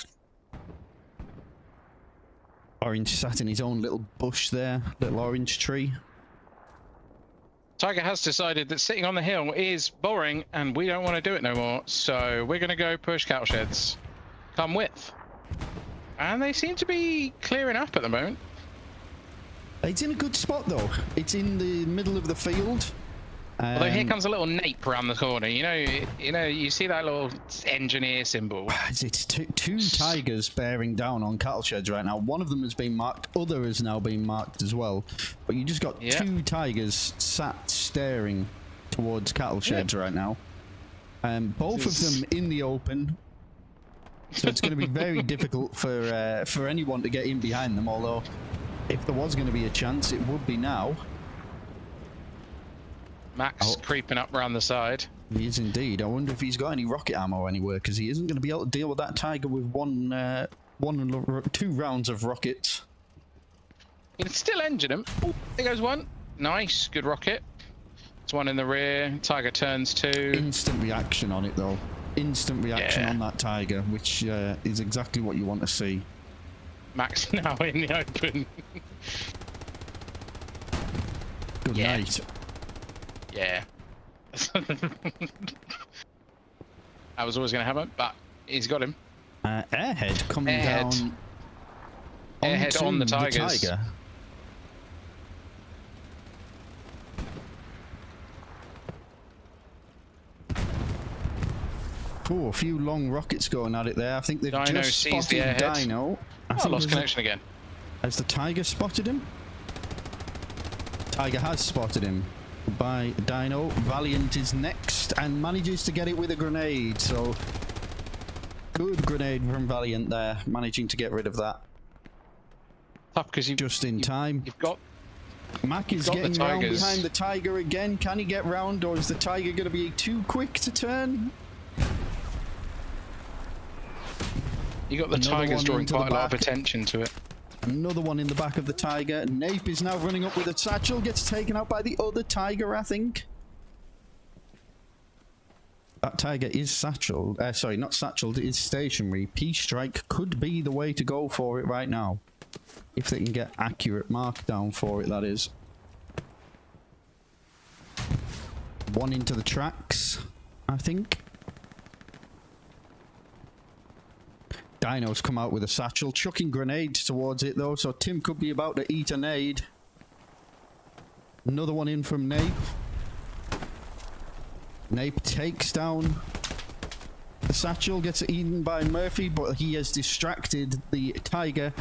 Speaker 2: Orange sat in his own little bush there, little orange tree.
Speaker 1: Tiger has decided that sitting on the hill is boring and we don't want to do it no more. So we're going to go push cattle sheds. Come with. And they seem to be clearing up at the moment.
Speaker 2: It's in a good spot though. It's in the middle of the field.
Speaker 1: Although here comes a little nape around the corner. You know, you see that little engineer symbol.
Speaker 2: It's two tigers bearing down on cattle sheds right now. One of them has been marked, other has now been marked as well. But you just got two tigers sat staring towards cattle sheds right now. Both of them in the open. So it's going to be very difficult for anyone to get in behind them. Although, if there was going to be a chance, it would be now.
Speaker 1: Max creeping up around the side.
Speaker 2: He is indeed. I wonder if he's got any rocket ammo anywhere, because he isn't going to be able to deal with that tiger with two rounds of rockets.
Speaker 1: You can still engine him. Oh, there goes one. Nice, good rocket. There's one in the rear. Tiger turns two.
Speaker 2: Instant reaction on it though. Instant reaction on that tiger, which is exactly what you want to see.
Speaker 1: Max now in the open.
Speaker 2: Good night.
Speaker 1: Yeah. That was always going to happen, but he's got him.
Speaker 2: Airhead coming down.
Speaker 1: Airhead on the tigers.
Speaker 2: Tiger. Oh, a few long rockets going at it there. I think they've just spotted Dino.
Speaker 1: I lost connection again.
Speaker 2: Has the tiger spotted him? Tiger has spotted him. By Dino. Valiant is next and manages to get it with a grenade. So good grenade from Valiant there, managing to get rid of that.
Speaker 1: Tough because you
Speaker 2: just in time.
Speaker 1: You've got
Speaker 2: Mac is getting round behind the tiger again. Can he get round, or is the tiger going to be too quick to turn?
Speaker 1: You got the tigers drawing quite a lot of attention to it.
Speaker 2: Another one in the back of the tiger. Nape is now running up with a satchel. Gets taken out by the other tiger, I think. That tiger is satchelled. Sorry, not satchelled. It is stationary. P-strike could be the way to go for it right now. If they can get accurate markdown for it, that is. One into the tracks, I think. Dino's come out with a satchel, chucking grenades towards it though, so Tim could be about to eat a nade. Another one in from Nape. Nape takes down the satchel, gets eaten by Murphy, but he has distracted the tiger.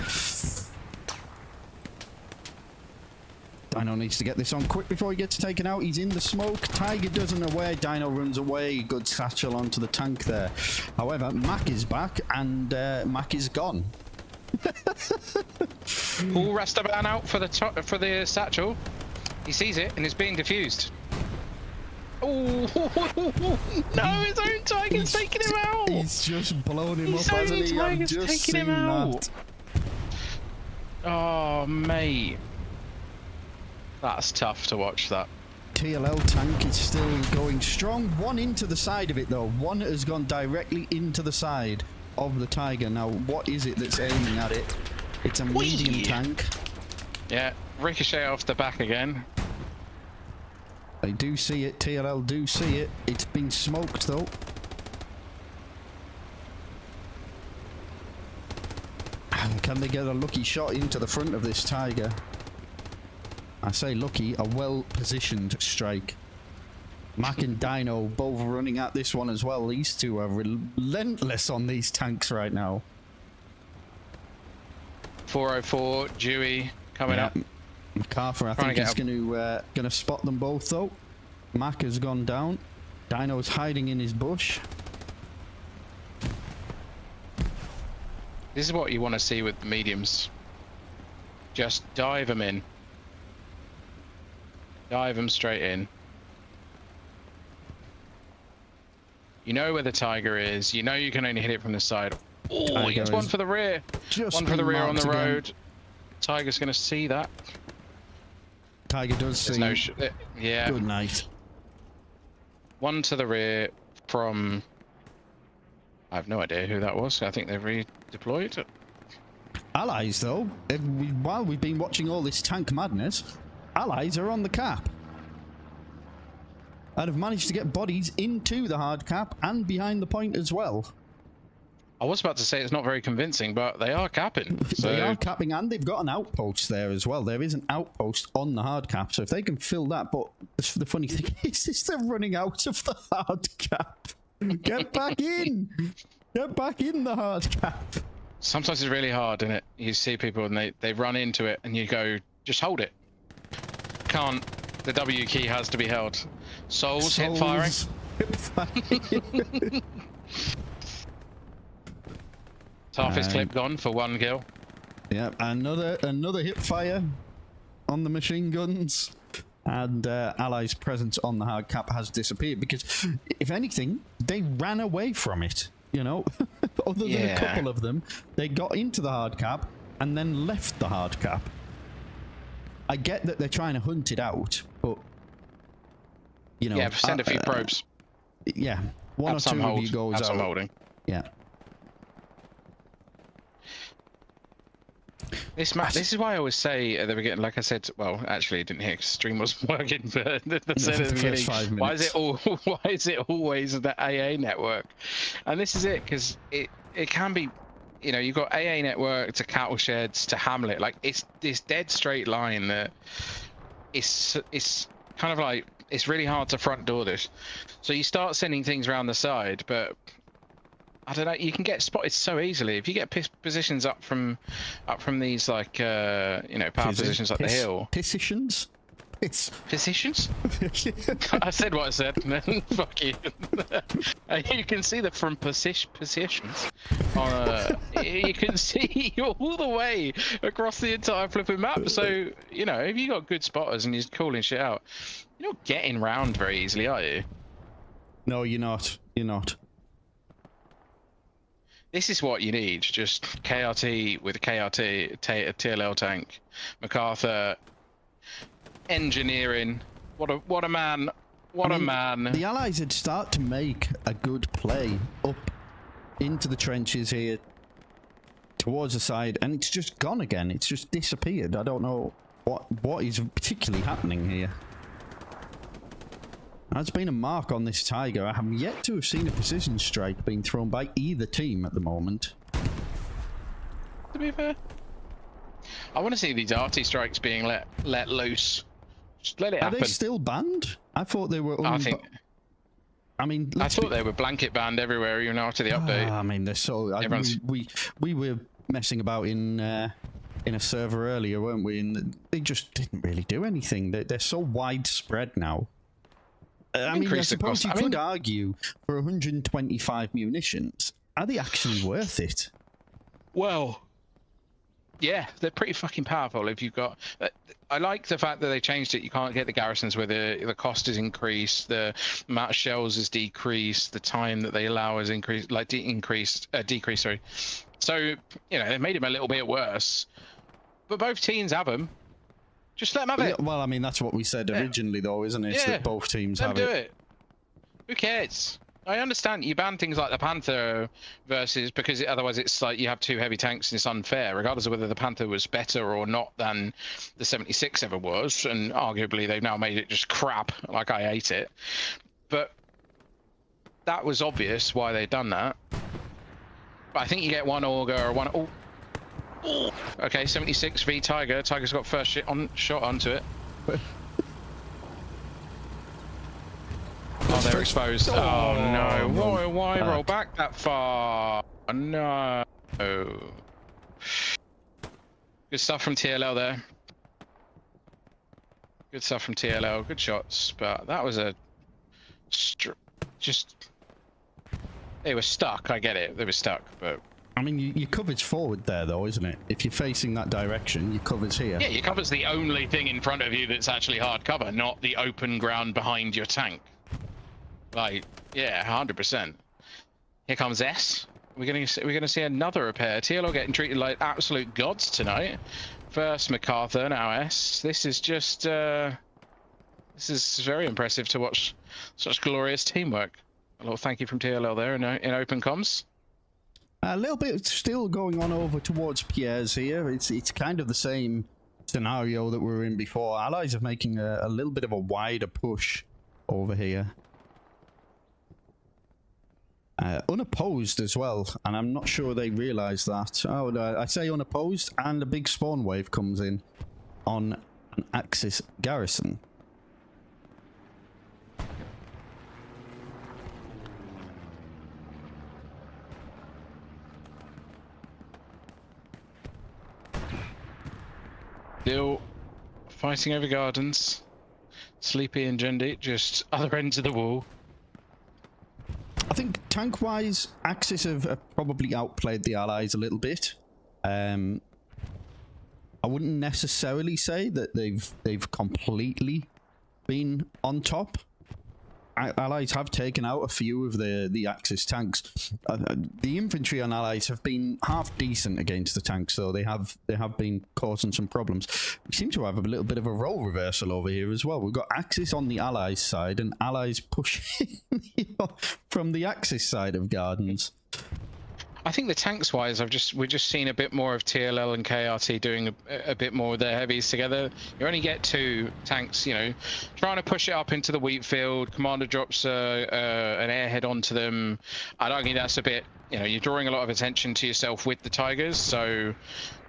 Speaker 2: Dino needs to get this on quick before he gets taken out. He's in the smoke. Tiger doesn't aware. Dino runs away. Good satchel onto the tank there. However, Mac is back and Mac is gone.
Speaker 1: Pull Rastaban out for the satchel. He sees it and is being diffused. Oh no! His own tiger's taking him out.
Speaker 2: He's just blown him up, hasn't he? I've just seen that.
Speaker 1: Oh mate. That's tough to watch that.
Speaker 2: TLL tank is still going strong. One into the side of it though. One has gone directly into the side of the tiger. Now what is it that's aiming at it? It's a medium tank.
Speaker 1: Yeah, ricochet off the back again.
Speaker 2: They do see it. TLL do see it. It's been smoked though. Can they get a lucky shot into the front of this tiger? I say lucky, a well-positioned strike. Mac and Dino both running at this one as well. These two are relentless on these tanks right now.
Speaker 1: 404, Dewey coming up.
Speaker 2: MacArthur, I think, is going to spot them both though. Mac has gone down. Dino's hiding in his bush.
Speaker 1: This is what you want to see with the mediums. Just dive them in. Dive them straight in. You know where the tiger is. You know you can only hit it from the side. Oh, he gets one for the rear. One for the rear on the road. Tiger's going to see that.
Speaker 2: Tiger does see.
Speaker 1: No yeah.
Speaker 2: Good night.
Speaker 1: One to the rear from... I have no idea who that was. I think they've redeployed.
Speaker 2: Allies, though, while we've been watching all this tank madness, Allies are on the cap. And have managed to get bodies into the hard cap and behind the point as well.
Speaker 1: I was about to say it's not very convincing, but they are capping. So.
Speaker 2: They are capping, and they've got an outpost there as well. There is an outpost on the hard cap, so if they can fill that, but the funny thing is they're running out of the hard cap. Get back in! Get back in the hard cap.
Speaker 1: Sometimes it's really hard, isn't it? You see people and they run into it, and you go, just hold it. Can't. The W key has to be held. Souls hip firing.
Speaker 2: Hip firing.
Speaker 1: Toughest clip gone for 1 kill.
Speaker 2: Yeah, another hip fire on the machine guns, and Allies' presence on the hard cap has disappeared because, if anything, they ran away from it. You know, other than a couple of them, they got into the hard cap and then left the hard cap. I get that they're trying to hunt it out, but you know,
Speaker 1: send a few probes.
Speaker 2: Yeah, one or two of you goes out.
Speaker 1: Some holding.
Speaker 2: Yeah.
Speaker 1: This is why I always say at the beginning, like I said, well, actually I didn't hear because stream wasn't working, but said at the beginning,
Speaker 2: 5 minutes.
Speaker 1: why is it always the AA network? And this is it, because it can be, you know, you've got AA network to cattle sheds to Hamlet, like it's this dead straight line that it's kind of like, it's really hard to front door this. So you start sending things around the side, but I don't know, you can get spotted so easily if you get positions up from these, like you know, power positions up the hill.
Speaker 2: Positions?
Speaker 1: Positions? I said what I said. Fuck you. You can see the from positions. You can see all the way across the entire flipping map. So you know, if you got good spotters and you're calling shit out, you're not getting round very easily, are you?
Speaker 2: No, you're not. You're not.
Speaker 1: This is what you need, just KRT with a KRT, TLL tank, MacArthur, engineering. What a man, what a man.
Speaker 2: The Allies had started to make a good play up into the trenches here, towards the side, and it's just gone again. It's just disappeared. I don't know what is particularly happening here. There's been a mark on this Tiger. I have yet to have seen a precision strike being thrown by either team at the moment.
Speaker 1: To be fair, I want to see these RT strikes being let loose. Just let it happen.
Speaker 2: Are they still banned? I thought they were. I mean,
Speaker 1: I thought they were blanket banned everywhere, even after the update.
Speaker 2: I mean, they're so. We were messing about in a server earlier, weren't we? And they just didn't really do anything. They're so widespread now. I mean, I suppose you could argue for 125 munitions. Are they actually worth it?
Speaker 1: Well, yeah, they're pretty fucking powerful. If you've got, I like the fact that they changed it. You can't get the garrisons where the cost is increased, the amount of shells is decreased, the time that they allow is increased, like decreased. Sorry. So you know, they made him a little bit worse, but both teams have them. Just let them have it.
Speaker 2: Well, I mean, that's what we said originally, though, isn't it? That both teams have it.
Speaker 1: Let them do it. Who cares? I understand you ban things like the Panther versus, because otherwise it's like you have two heavy tanks and it's unfair, regardless of whether the Panther was better or not than the 76 ever was. And arguably they've now made it just crap, like I hate it. But that was obvious why they'd done that. But I think you get one auger or one. Oh, okay, 76 v Tiger. Tiger's got first shot onto it. Oh, they're exposed. Oh no! Why roll back that far? No. Good stuff from TLL there. Good stuff from TLL. Good shots, but that was a just. They were stuck. I get it. They were stuck, but.
Speaker 2: I mean, your cover's forward there, though, isn't it? If you're facing that direction, your cover's here.
Speaker 1: Yeah, your cover's the only thing in front of you that's actually hard cover, not the open ground behind your tank. Like, yeah, 100%. Here comes S. We're gonna see another repair. TLO getting treated like absolute gods tonight. First MacArthur, now S. This is just this is very impressive to watch such glorious teamwork. A little thank you from TLL there in open comms.
Speaker 2: A little bit still going on over towards Pierre's here. It's kind of the same scenario that we were in before. Allies are making a little bit of a wider push over here. Unopposed as well, and I'm not sure they realise that. Oh, I say unopposed, and a big spawn wave comes in on an Axis garrison.
Speaker 1: Still fighting over gardens. Sleepy and Jendi, just other ends of the wall.
Speaker 2: I think tank-wise, Axis have probably outplayed the Allies a little bit. I wouldn't necessarily say that they've completely been on top. Allies have taken out a few of the Axis tanks. The infantry on Allies have been half decent against the tanks, though they have been causing some problems. We seem to have a little bit of a role reversal over here as well. We've got Axis on the Allies side and Allies pushing from the Axis side of Gardens.
Speaker 1: I think the tanks wise, we're just seeing a bit more of TLL and KRT doing a bit more of their heavies together. You only get 2 tanks, you know, trying to push it up into the wheat field. Commander drops an airhead onto them. I'd argue that's a bit, you know, you're drawing a lot of attention to yourself with the Tigers, so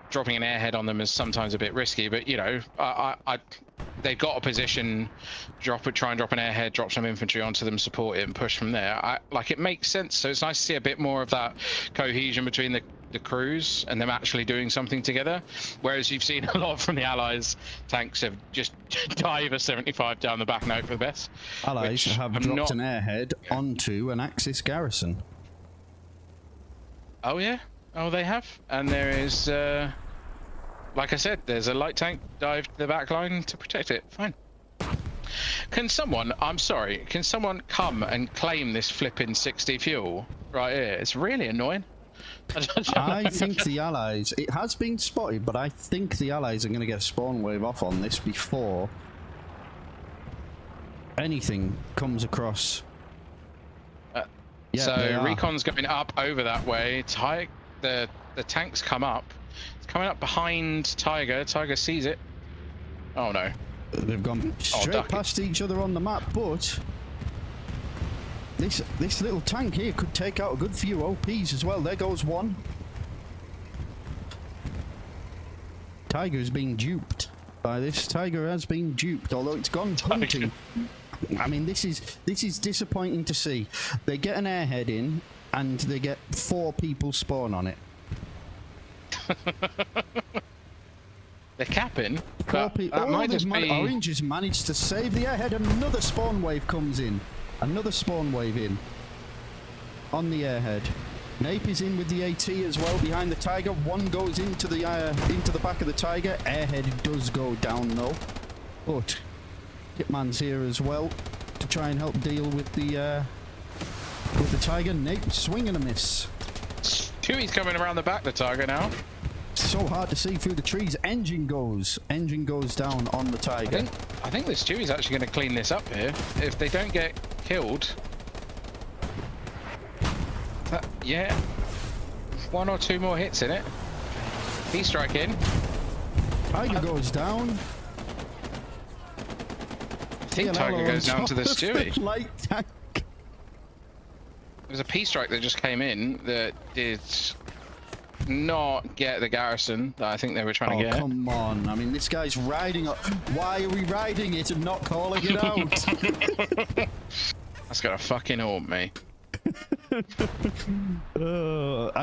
Speaker 1: dropping an airhead on them is sometimes a bit risky. But you know, they've got a position, try and drop an airhead, drop some infantry onto them, support it, and push from there. Like, it makes sense. So it's nice to see a bit more of that cohesion between the crews and them actually doing something together. Whereas you've seen a lot from the Allies, tanks have just dive a 75 down the back note for the best.
Speaker 2: Allies have dropped an airhead onto an Axis garrison.
Speaker 1: Oh yeah? Oh, they have? And there is, like I said, there's a light tank dive to the back line to protect it. Fine. Can someone, I'm sorry, can someone come and claim this flipping 60 fuel right here? It's really annoying.
Speaker 2: I think the Allies, it has been spotted, but I think the Allies are going to get a spawn wave off on this before anything comes across.
Speaker 1: Yeah, so Recon's going up over that way. The tanks come up. It's coming up behind Tiger. Tiger sees it. Oh no.
Speaker 2: They've gone straight past each other on the map, but this little tank here could take out a good few OPs as well. There goes one. Tiger's being duped by this. Tiger has been duped, although it's gone hunting. I mean, this is disappointing to see. They get an airhead in, and they get 4 people spawn on it.
Speaker 1: They're capping.
Speaker 2: 4 people. Orange has managed to save the airhead. Another spawn wave comes in. Another spawn wave in. On the airhead. Nape is in with the AT as well behind the Tiger. One goes into the back of the Tiger. Airhead does go down though. But Hitman's here as well to try and help deal with the Tiger. Nape swing and a miss.
Speaker 1: Chewie's coming around the back of the Tiger now.
Speaker 2: So hard to see through the trees. Engine goes down on the Tiger.
Speaker 1: I think this Chewie's actually going to clean this up here. If they don't get killed, yeah, 1 or 2 more hits in it. P-strike in.
Speaker 2: Tiger goes down.
Speaker 1: I think Tiger goes down to the Stewie.
Speaker 2: Light tank.
Speaker 1: There was a P-strike that just came in that did not get the garrison that I think they were trying to get.
Speaker 2: Oh, come on. I mean, this guy's riding up. Why are we riding it and not calling it out?
Speaker 1: That's gonna fucking haunt me.
Speaker 2: I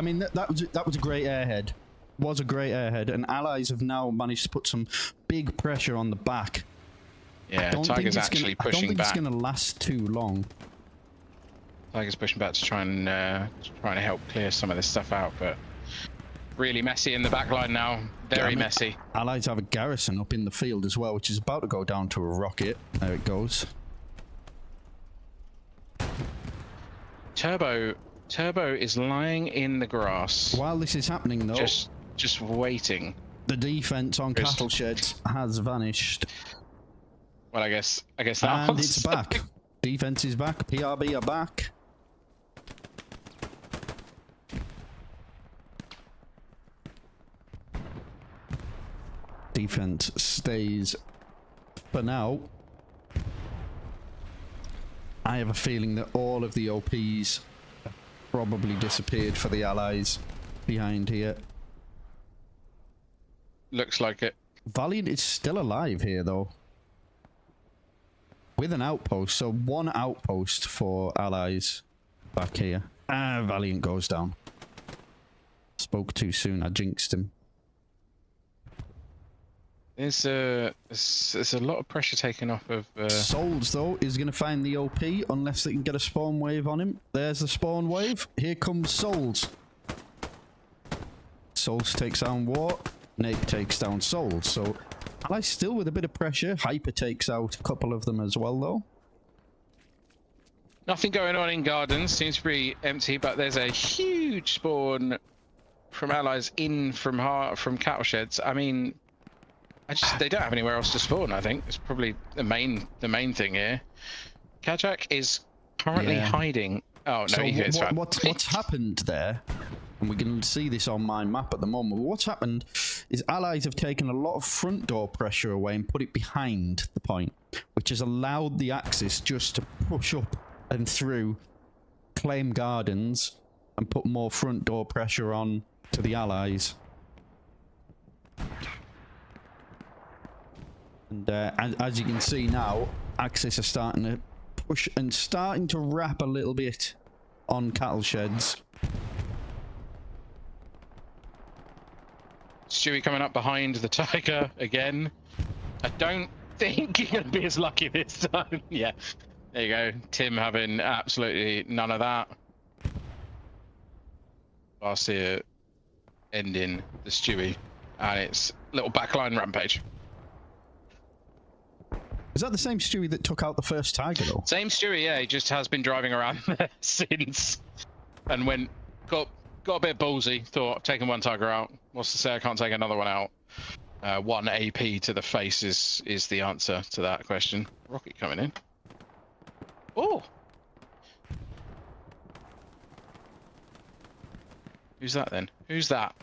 Speaker 2: mean, that was a great airhead. Was a great airhead, and Allies have now managed to put some big pressure on the back.
Speaker 1: Yeah, Tiger's actually pushing back. I don't think
Speaker 2: it's going to last too long.
Speaker 1: Tiger's pushing back to try and help clear some of this stuff out, but really messy in the back line now. Very messy.
Speaker 2: Allies have a garrison up in the field as well, which is about to go down to a rocket. There it goes.
Speaker 1: Turbo is lying in the grass.
Speaker 2: While this is happening, though,
Speaker 1: just waiting.
Speaker 2: The defense on cattle sheds has vanished.
Speaker 1: Well, I guess that.
Speaker 2: And it's back. Defense is back. PRB are back. Defense stays for now. I have a feeling that all of the OPs probably disappeared for the Allies behind here.
Speaker 1: Looks like it.
Speaker 2: Valiant is still alive here, though. With an outpost, so one outpost for Allies back here. Ah, Valiant goes down. Spoke too soon, I jinxed him.
Speaker 1: There's a lot of pressure taken off of...
Speaker 2: Souls, though, is going to find the OP unless they can get a spawn wave on him. There's the spawn wave. Here comes Souls. Souls takes down War. Nate takes down Souls. So, Allies still with a bit of pressure. Hyper takes out a couple of them as well, though.
Speaker 1: Nothing going on in Gardens. Seems to be empty, but there's a huge spawn from Allies in from cattle sheds. I mean... they don't have anywhere else to spawn, I think. It's probably the main thing here. Kajak is currently hiding. Oh, no,
Speaker 2: so
Speaker 1: he's
Speaker 2: what's happened there, and we can see this on my map at the moment, what's happened is Allies have taken a lot of front door pressure away and put it behind the point, which has allowed the Axis just to push up and through, claim Gardens, and put more front door pressure on to the Allies. And as you can see now, Axis are starting to push and starting to wrap a little bit on cattle sheds.
Speaker 1: Stewie coming up behind the Tiger again. I don't think you're going to be as lucky this time. Yeah, there you go. Tim having absolutely none of that. Garcia ending the Stewie, and it's little backline rampage.
Speaker 2: Is that the same Stewie that took out the first Tiger, though?
Speaker 1: Same Stewie, yeah. He just has been driving around there since, and got a bit ballsy. Thought, taking one Tiger out. What's to say I can't take another one out? 1 AP to the face is the answer to that question. Rocket coming in. Oh, who's that then? Who's that?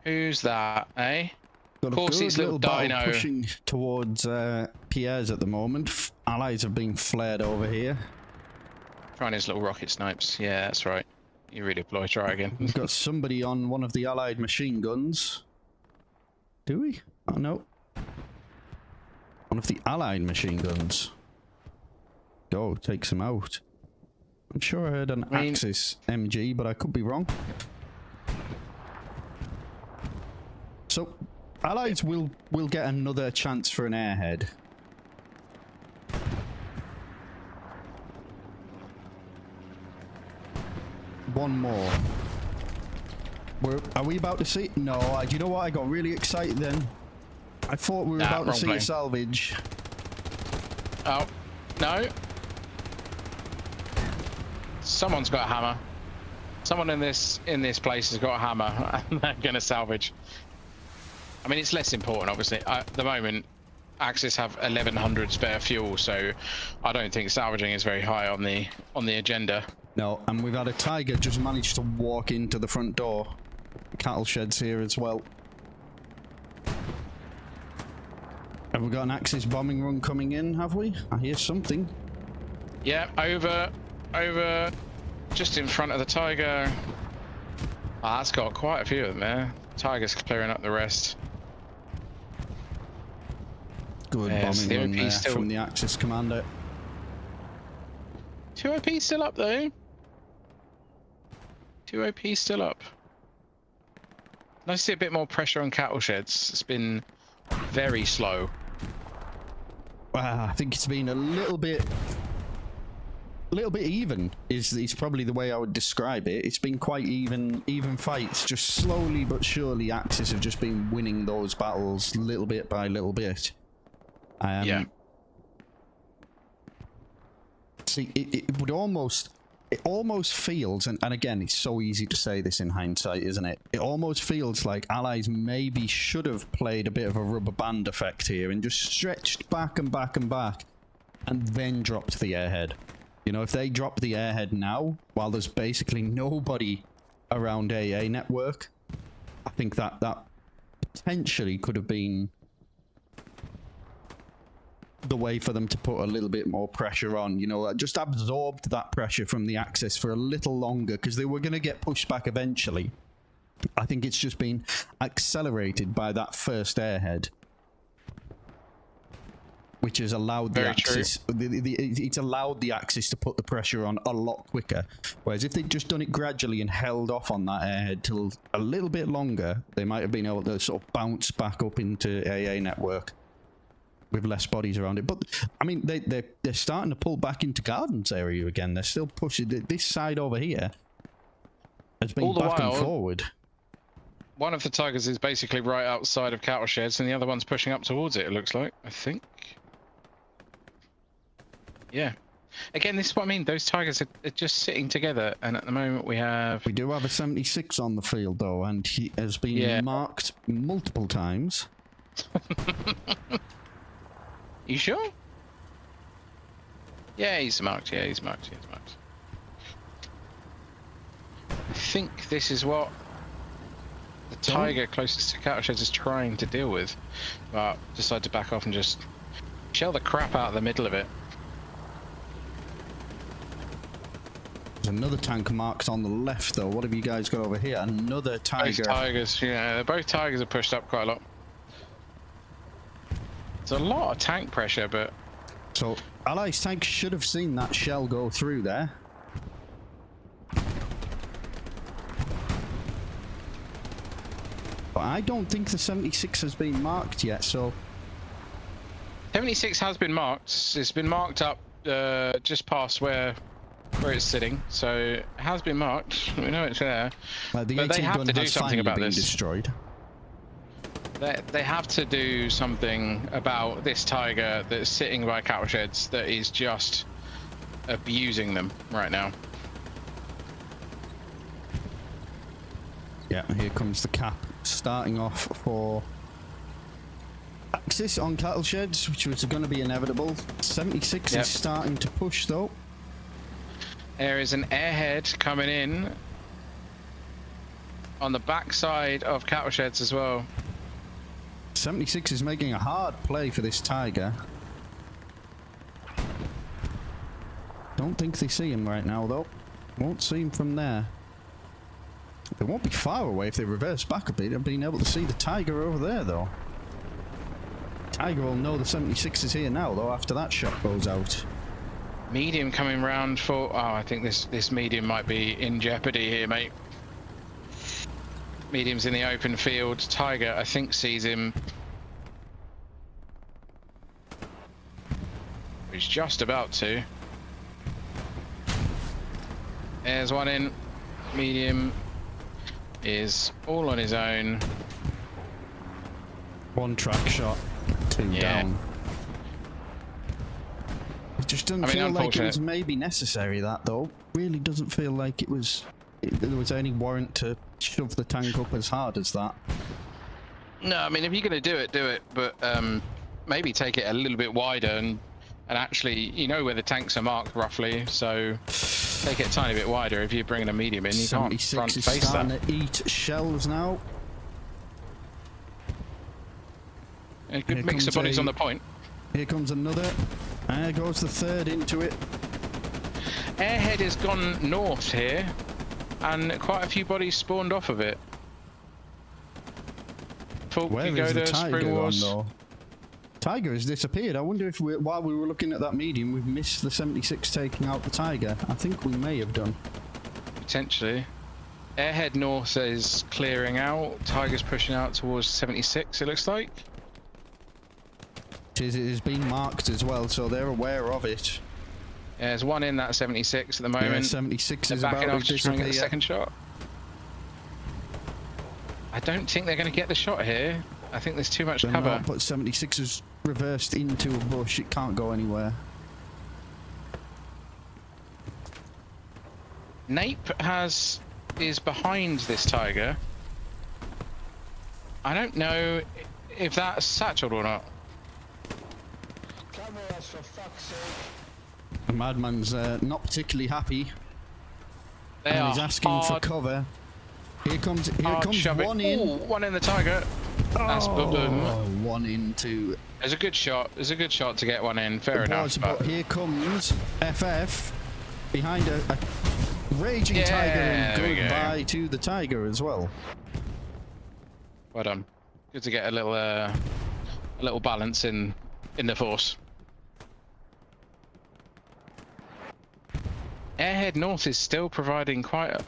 Speaker 1: Who's that? Eh?
Speaker 2: Of course, he's little dino pushing towards Pierre's at the moment. Allies have been flared over here.
Speaker 1: Trying his little rocket snipes. Yeah, that's right. You redeploy. Try again.
Speaker 2: We've got somebody on one of the Allied machine guns. Do we? Oh no. One of the Allied machine guns. Go, takes him out. I'm sure I heard an Axis MG, but I could be wrong. So, Allies will get another chance for an airhead. One more. Are we about to see? No, do you know what? I got really excited then. I thought we were about to see a salvage.
Speaker 1: Oh, no. Someone's got a hammer. Someone in this place has got a hammer, and they're gonna salvage. I mean, it's less important, obviously. At the moment, Axis have 1100 spare fuel, so I don't think salvaging is very high on the agenda.
Speaker 2: No, and we've had a Tiger just manage to walk into the front door. Cattle sheds here as well. Have we got an Axis bombing run coming in, have we? I hear something.
Speaker 1: Yeah, over, just in front of the Tiger. Ah, that's got quite a few of them there. Tiger's clearing up the rest.
Speaker 2: Good bombing run there from the Axis commander.
Speaker 1: 2 OP still up though. 2 OP still up. Nice to see a bit more pressure on cattle sheds. It's been very slow.
Speaker 2: I think it's been a little bit even is probably the way I would describe it. It's been quite even fights. Just slowly but surely Axis have just been winning those battles little bit by little bit.
Speaker 1: Yeah.
Speaker 2: See, it almost feels, and again, it's so easy to say this in hindsight, isn't it? It almost feels like Allies maybe should have played a bit of a rubber band effect here and just stretched back and back and back and then dropped the airhead. You know, if they drop the airhead now, while there's basically nobody around AA network, I think that potentially could have been the way for them to put a little bit more pressure on. You know, just absorbed that pressure from the Axis for a little longer, because they were going to get pushed back eventually. I think it's just been accelerated by that first airhead, which has allowed the Axis. It's allowed the Axis to put the pressure on a lot quicker. Whereas if they'd just done it gradually and held off on that airhead till a little bit longer, they might have been able to sort of bounce back up into AA network with less bodies around it. But I mean, they're starting to pull back into Gardens area again. They're still pushing. This side over here has been back and forward.
Speaker 1: One of the Tigers is basically right outside of cattle sheds, and the other one's pushing up towards it, it looks like, I think. Yeah. Again, this is what I mean. Those Tigers are just sitting together, and at the moment we do
Speaker 2: have a 76 on the field, though, and he has been marked multiple times.
Speaker 1: You sure? Yeah, he's marked. Yeah, he's marked. He's marked. I think this is what the Tiger closest to cattle sheds is trying to deal with, but decided to back off and just shell the crap out of the middle of it.
Speaker 2: There's another tank marked on the left, though. What have you guys got over here? Another Tiger.
Speaker 1: Both Tigers, yeah, both Tigers are pushed up quite a lot. There's a lot of tank pressure, but...
Speaker 2: So, Allies tanks should have seen that shell go through there. But I don't think the 76 has been marked yet, so...
Speaker 1: 76 has been marked. It's been marked up just past where it's sitting, so it has been marked. We know it's there.
Speaker 2: The
Speaker 1: but they have to do something about this.
Speaker 2: Destroyed.
Speaker 1: They have to do something about this Tiger that's sitting by cattle sheds that is just abusing them right now.
Speaker 2: Yeah, here comes the cap starting off for Axis on cattle sheds, which was going to be inevitable. 76 is starting to push, though.
Speaker 1: There is an airhead coming in on the backside of cattle sheds as well.
Speaker 2: 76 is making a hard play for this Tiger. Don't think they see him right now, though. Won't see him from there. They won't be far away if they reverse back a bit and being able to see the Tiger over there, though. Tiger will know the 76 is here now, though, after that shot goes out.
Speaker 1: Medium coming round for... Oh, I think this medium might be in jeopardy here, mate. Medium's in the open field. Tiger, I think, sees him. He's just about to. There's one in. Medium is all on his own.
Speaker 2: One track shot, two down. It just doesn't feel like it was maybe necessary, that, though. Really doesn't feel like it was... there was any warrant to shove the tank up as hard as that.
Speaker 1: No, I mean, if you're going to do it, but maybe take it a little bit wider and actually, you know where the tanks are marked roughly, so take it a tiny bit wider. If you're bringing a medium in, you can't front face that. 76 is starting
Speaker 2: to eat shells now.
Speaker 1: A good mix of bodies on the point.
Speaker 2: Here comes another. There goes the third into it.
Speaker 1: Airhead has gone north here, and quite a few bodies spawned off of it.
Speaker 2: Where is the Tiger gone, though? Tiger has disappeared. I wonder if while we were looking at that medium, we've missed the 76 taking out the Tiger. I think we may have done.
Speaker 1: Potentially. Airhead north is clearing out. Tiger's pushing out towards 76, it looks like.
Speaker 2: It has been marked as well, so they're aware of it.
Speaker 1: Yeah, there's one in that 76 at the moment.
Speaker 2: Yeah, 76 is about to disappear.
Speaker 1: Trying to get the second shot. I don't think they're going to get the shot here. I think there's too much cover.
Speaker 2: Not, but 76 is reversed into a bush. It can't go anywhere.
Speaker 1: Nape is behind this Tiger. I don't know if that's satcheled or not.
Speaker 3: For fuck's sake.
Speaker 2: The Madman's not particularly happy.
Speaker 1: He's
Speaker 2: asking for cover. Here comes one in.
Speaker 1: Ooh, one in the Tiger. That's boom.
Speaker 2: One into.
Speaker 1: It's a good shot. It's a good shot to get one in. Fair enough.
Speaker 2: But here comes FF behind a raging tiger, and goodbye to the tiger as well.
Speaker 1: Well done. Good to get a little balance in the force. Airhead North is still providing quite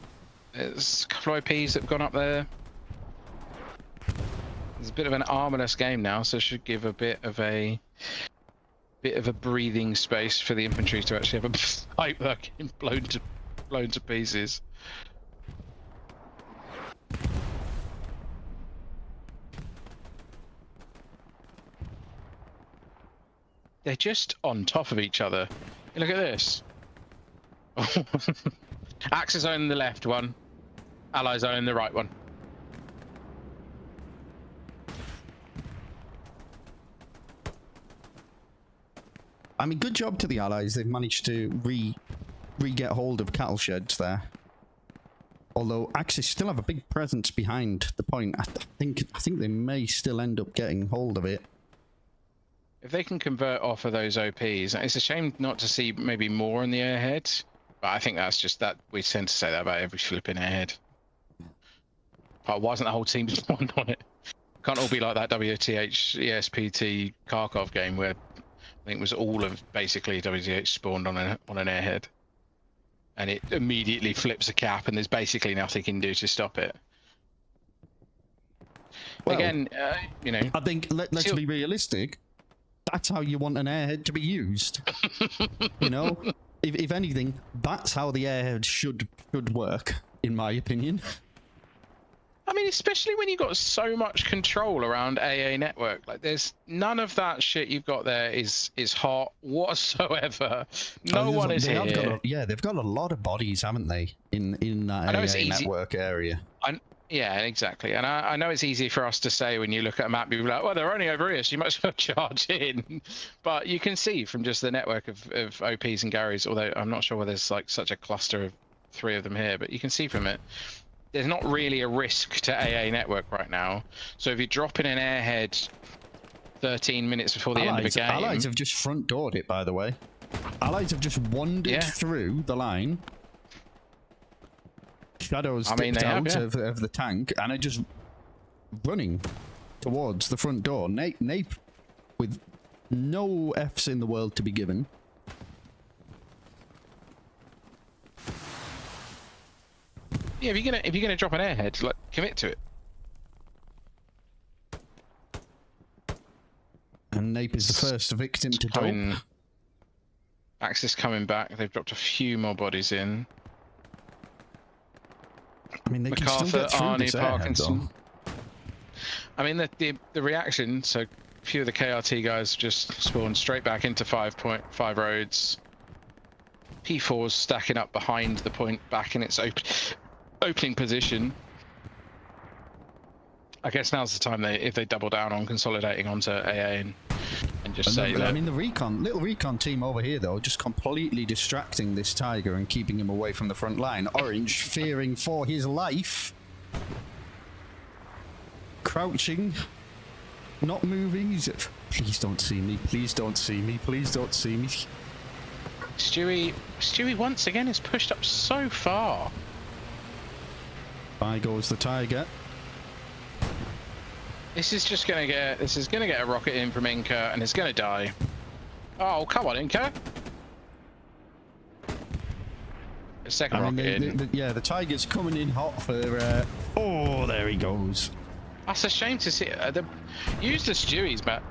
Speaker 1: there's a couple of OPs that have gone up there. It's a bit of an armorless game now, so it should give a bit of a breathing space for the infantry to actually have a fight without getting blown to pieces. They're just on top of each other. Look at this. Axis own the left one, Allies own the right one.
Speaker 2: I mean, good job to the Allies. They've managed to re-get hold of cattle sheds there. Although Axis still have a big presence behind the point. I think they may still end up getting hold of it.
Speaker 1: If they can convert off of those OPs, it's a shame not to see maybe more in the airhead. But I think that's just that we tend to say that about every flipping airhead. But why isn't the whole team spawned on it? Can't all be like that WTH ESPT Kharkov game where I think it was all of basically WTH spawned on an airhead, and it immediately flips a cap, and there's basically nothing you can do to stop it. Well, again, you know,
Speaker 2: I think let's be realistic. That's how you want an airhead to be used. You know. If anything, that's how the airhead should work, in my opinion.
Speaker 1: I mean, especially when you've got so much control around AA network. Like, there's none of that shit you've got there is hot whatsoever. No one is here.
Speaker 2: They've got a lot of bodies, haven't they, in that AA network area.
Speaker 1: Yeah, exactly. And I know it's easy for us to say when you look at a map, you're like, well, they're only over here, so you might as well charge in. But you can see from just the network of OPs and Garys, although I'm not sure whether there's like such a cluster of 3 of them here, but you can see from it, there's not really a risk to AA network right now. So if you drop in an airhead 13 minutes before the end of the game...
Speaker 2: Allies have just front doored it, by the way. Allies have just wandered through the line. Shadows dipped out of the tank and are just running towards the front door. Nape with no Fs in the world to be given.
Speaker 1: Yeah, if you're gonna drop an airhead, like, commit to it.
Speaker 2: And Nape is the first victim to die.
Speaker 1: Axis coming back. They've dropped a few more bodies in.
Speaker 2: I mean, they can still get through this Parkinson.
Speaker 1: I mean, the reaction. So, a few of the KRT guys just spawned straight back into 5.5 roads. P4's stacking up behind the point, back in its opening position. I guess now's the time if they double down on consolidating onto AA and just say that.
Speaker 2: I mean, the little recon team over here, though, just completely distracting this tiger and keeping him away from the front line. Orange fearing for his life. Crouching. Not moving. Please don't see me. Please don't see me. Please don't see me.
Speaker 1: Stewie once again is pushed up so far.
Speaker 2: By goes the tiger.
Speaker 1: This is gonna get a rocket in from Inca, and it's gonna die. Oh, come on, Inca! A second rocket in.
Speaker 2: The tiger's coming in hot for. Oh, there he goes.
Speaker 1: That's a shame to see. Use the Stewies, but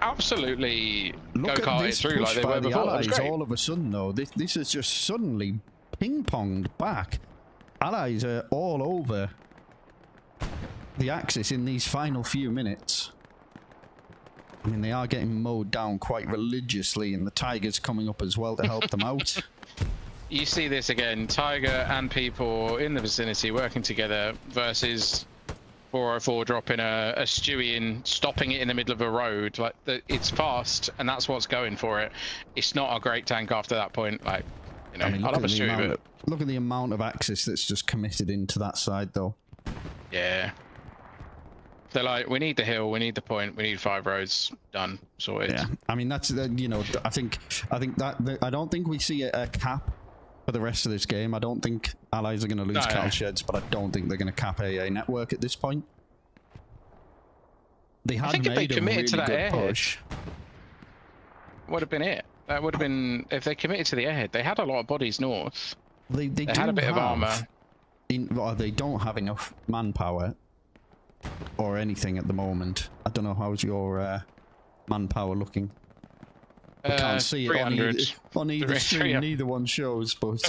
Speaker 1: absolutely go-kart it through like they were before.
Speaker 2: Allies, all of a sudden, though, this is just suddenly ping-ponged back. Allies are all over the Axis in these final few minutes. I mean, they are getting mowed down quite religiously, and the Tiger's coming up as well to help them out.
Speaker 1: You see this again, Tiger and people in the vicinity working together versus 404 dropping a Stewie in, stopping it in the middle of a road. Like, it's fast, and that's what's going for it. It's not a great tank after that point. Like, you know, I love a Stewie, but
Speaker 2: look at the amount of Axis that's just committed into that side, though.
Speaker 1: Yeah. They're like, we need the hill, we need the point, we need 5 roads, done, sorted.
Speaker 2: Yeah, I mean that's you know, I think that I don't think we see a cap for the rest of this game. I don't think Allies are going to lose cattle sheds, but I don't think they're going to cap AA network at this point. They had made a really good push.
Speaker 1: Would have been it. That would have been if they committed to the airhead. They had a lot of bodies north.
Speaker 2: They
Speaker 1: had a bit of armor.
Speaker 2: Well, they don't have enough manpower or anything at the moment. I don't know how's your manpower looking. I can't see it on either stream. Neither one shows, but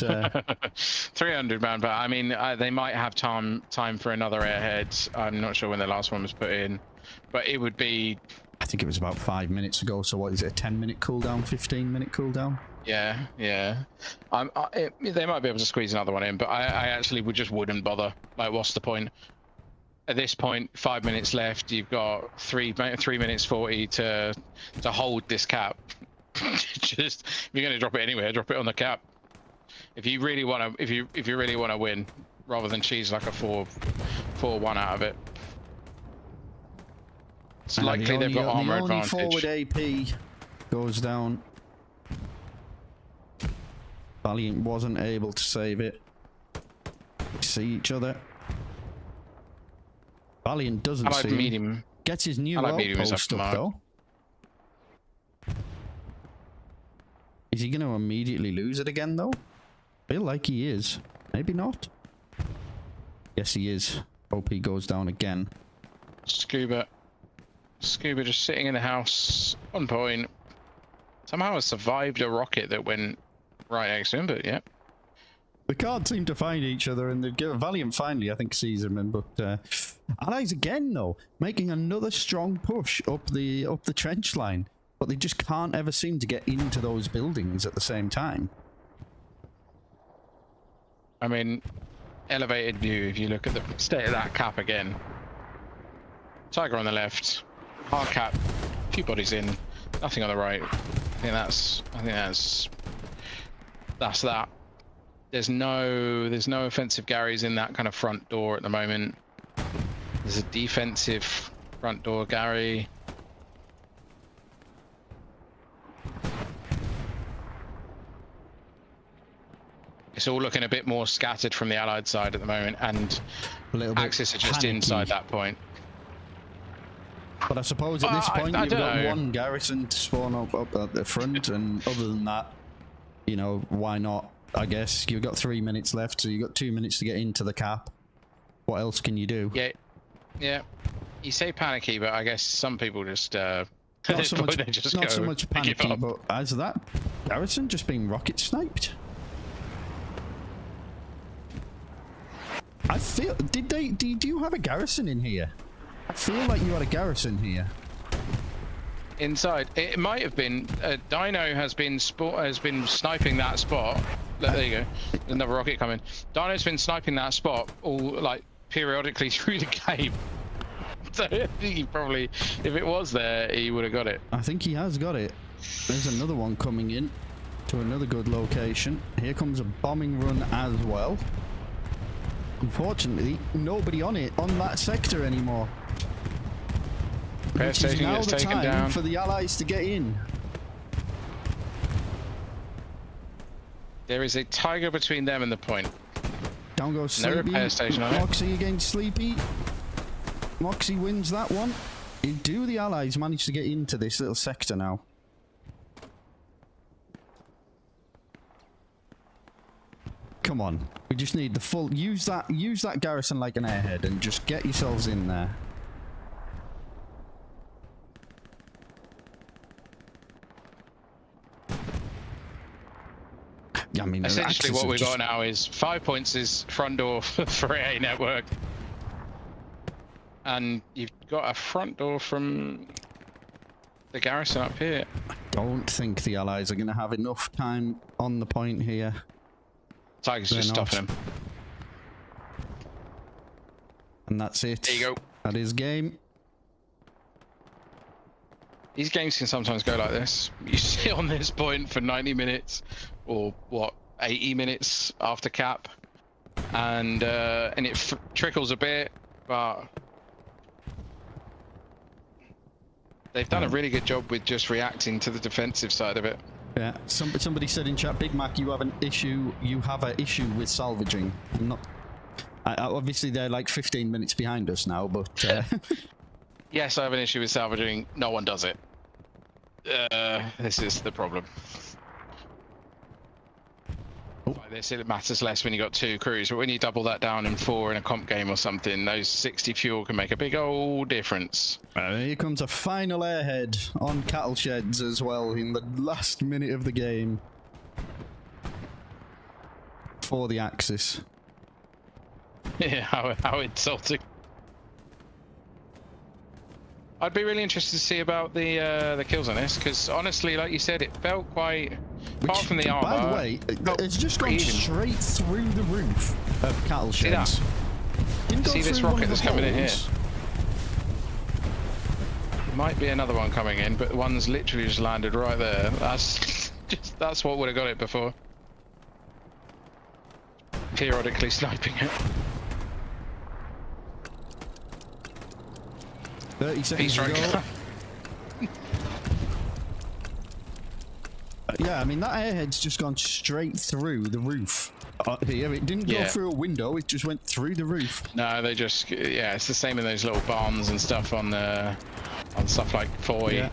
Speaker 1: 300 manpower. I mean, they might have time for another airhead. I'm not sure when the last one was put in, but it would be.
Speaker 2: I think it was about 5 minutes ago. So what is it? A 10-minute cooldown, 15-minute cooldown?
Speaker 1: Yeah. They might be able to squeeze another one in, but I actually wouldn't bother. Like, what's the point? At this point, 5 minutes left. You've got 3 minutes 40 to hold this cap. Just if you're gonna drop it anywhere, drop it on the cap. If you really want to, if you really want to win, rather than cheese like a 4-1 out of it. It's likely they've got armor advantage.
Speaker 2: Forward AP goes down. Valiant wasn't able to save it. See each other. Valiant doesn't see him. Gets his new outpost up though. Is he going to immediately lose it again though? Feel like he is. Maybe not. Yes, he is. OP goes down again.
Speaker 1: Scuba just sitting in the house on point. Somehow has survived a rocket that went right next to him, but yeah.
Speaker 2: They can't seem to find each other, and Valiant finally, I think, sees him. But Allies again, though, making another strong push up the trench line, but they just can't ever seem to get into those buildings at the same time.
Speaker 1: I mean, elevated view. If you look at the state of that cap again, Tiger on the left, hard cap, a few bodies in, nothing on the right. I think that's that. There's no offensive Garys in that kind of front door at the moment. There's a defensive front door Gary. It's all looking a bit more scattered from the Allied side at the moment, and Axis are just inside that point.
Speaker 2: But I suppose at this point you've got one garrison to spawn up at the front, and other than that, you know, why not? I guess you've got 3 minutes left, so you've got 2 minutes to get into the cap. What else can you do?
Speaker 1: Yeah. You say panicky, but I guess some people just
Speaker 2: not so much panicky, but has that garrison just been rocket sniped? I feel. Do you have a garrison in here? I feel like you had a garrison here.
Speaker 1: Inside, it might have been. Dino has been sniping that spot. There you go. Another rocket coming. Dino's been sniping that spot all like periodically through the game. So he probably, if it was there, he would have got it.
Speaker 2: I think he has got it. There's another one coming in to another good location. Here comes a bombing run as well. Unfortunately, nobody on that sector anymore. Which is now the time for the Allies to get in.
Speaker 1: There is a Tiger between them and the point.
Speaker 2: Down goes Sleepy.
Speaker 1: No repair station on it.
Speaker 2: Moxie against Sleepy. Moxie wins that one. Do the Allies manage to get into this little sector now? Come on. We just need the full... Use that garrison like an airhead and just get yourselves in there. I mean,
Speaker 1: essentially what we've got now is 5 points is front door for AA network. And you've got a front door from the garrison up here.
Speaker 2: I don't think the Allies are going to have enough time on the point here.
Speaker 1: Tiger's just stopping him.
Speaker 2: And that's it.
Speaker 1: There you go.
Speaker 2: That is game.
Speaker 1: These games can sometimes go like this. You sit on this point for 90 minutes, or what, 80 minutes after cap, and it trickles a bit, but They've done a really good job with just reacting to the defensive side of it.
Speaker 2: Yeah, somebody said in chat, Bigmac, you have an issue. You have an issue with salvaging. I'm not. Obviously, they're like 15 minutes behind us now, but.
Speaker 1: Yes, I have an issue with salvaging. No one does it. This is the problem. Like this, it matters less when you got 2 crews, but when you double that down in 4 in a comp game or something, those 60 fuel can make a big old difference.
Speaker 2: Here comes a final airhead on cattle sheds as well in the last minute of the game for the Axis.
Speaker 1: Yeah, how insulting. I'd be really interested to see about the kills on this, because honestly, like you said, it felt quite. Apart from the armor.
Speaker 2: By the way, it's just gone straight through the roof of cattle sheds.
Speaker 1: See that? See this rocket that's coming in here? Might be another one coming in, but the one's literally just landed right there. That's what would have got it before. Periodically sniping it.
Speaker 2: 30 seconds to go. Yeah, I mean, that airhead's just gone straight through the roof. Here, it didn't go through a window, it just went through the roof.
Speaker 1: No, they just, it's the same in those little barns and stuff on stuff like Foy. Yeah.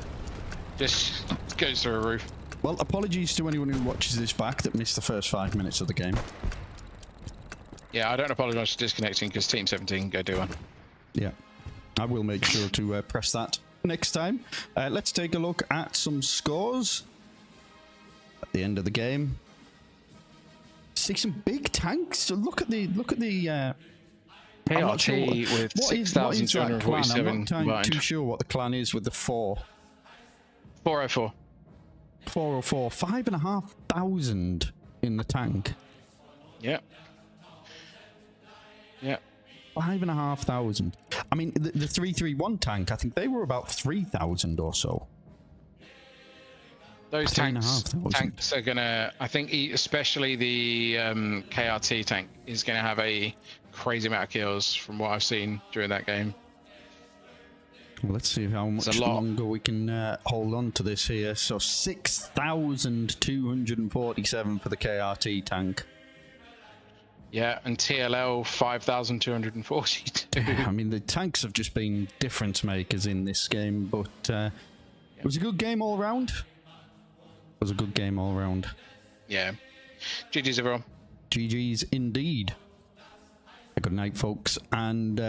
Speaker 1: Just goes through a roof.
Speaker 2: Well, apologies to anyone who watches this back that missed the first 5 minutes of the game.
Speaker 1: Yeah, I don't apologise for disconnecting, because Team 17 go do one.
Speaker 2: Yeah, I will make sure to press that next time. Let's take a look at some scores. At the end of the game, see some big tanks. So look at the
Speaker 1: KRT sure with 6,247.
Speaker 2: I'm not too sure what the clan is with the
Speaker 1: 404.
Speaker 2: 404. 5,500 in the tank.
Speaker 1: Yep. Yep.
Speaker 2: 5,500. I mean, the 331 tank, I think they were about 3,000 or so.
Speaker 1: Those tanks are gonna, I think, especially the KRT tank is gonna have a crazy amount of kills from what I've seen during that game.
Speaker 2: Well, let's see how much longer we can hold on to this here. So 6,247 for the KRT tank.
Speaker 1: Yeah, and TLL 5,242.
Speaker 2: I mean, the tanks have just been difference makers in this game, but it was a good game all round. Was a good game all round.
Speaker 1: Yeah. GG's everyone.
Speaker 2: GG's indeed. Good night, folks. And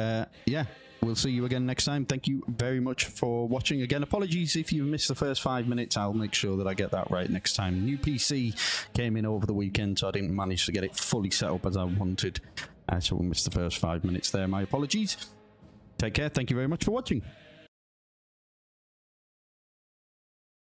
Speaker 2: yeah, we'll see you again next time. Thank you very much for watching. Again, apologies if you missed the first 5 minutes. I'll make sure that I get that right next time. New PC came in over the weekend, so I didn't manage to get it fully set up as I wanted. So we missed the first 5 minutes there. My apologies. Take care. Thank you very much for watching.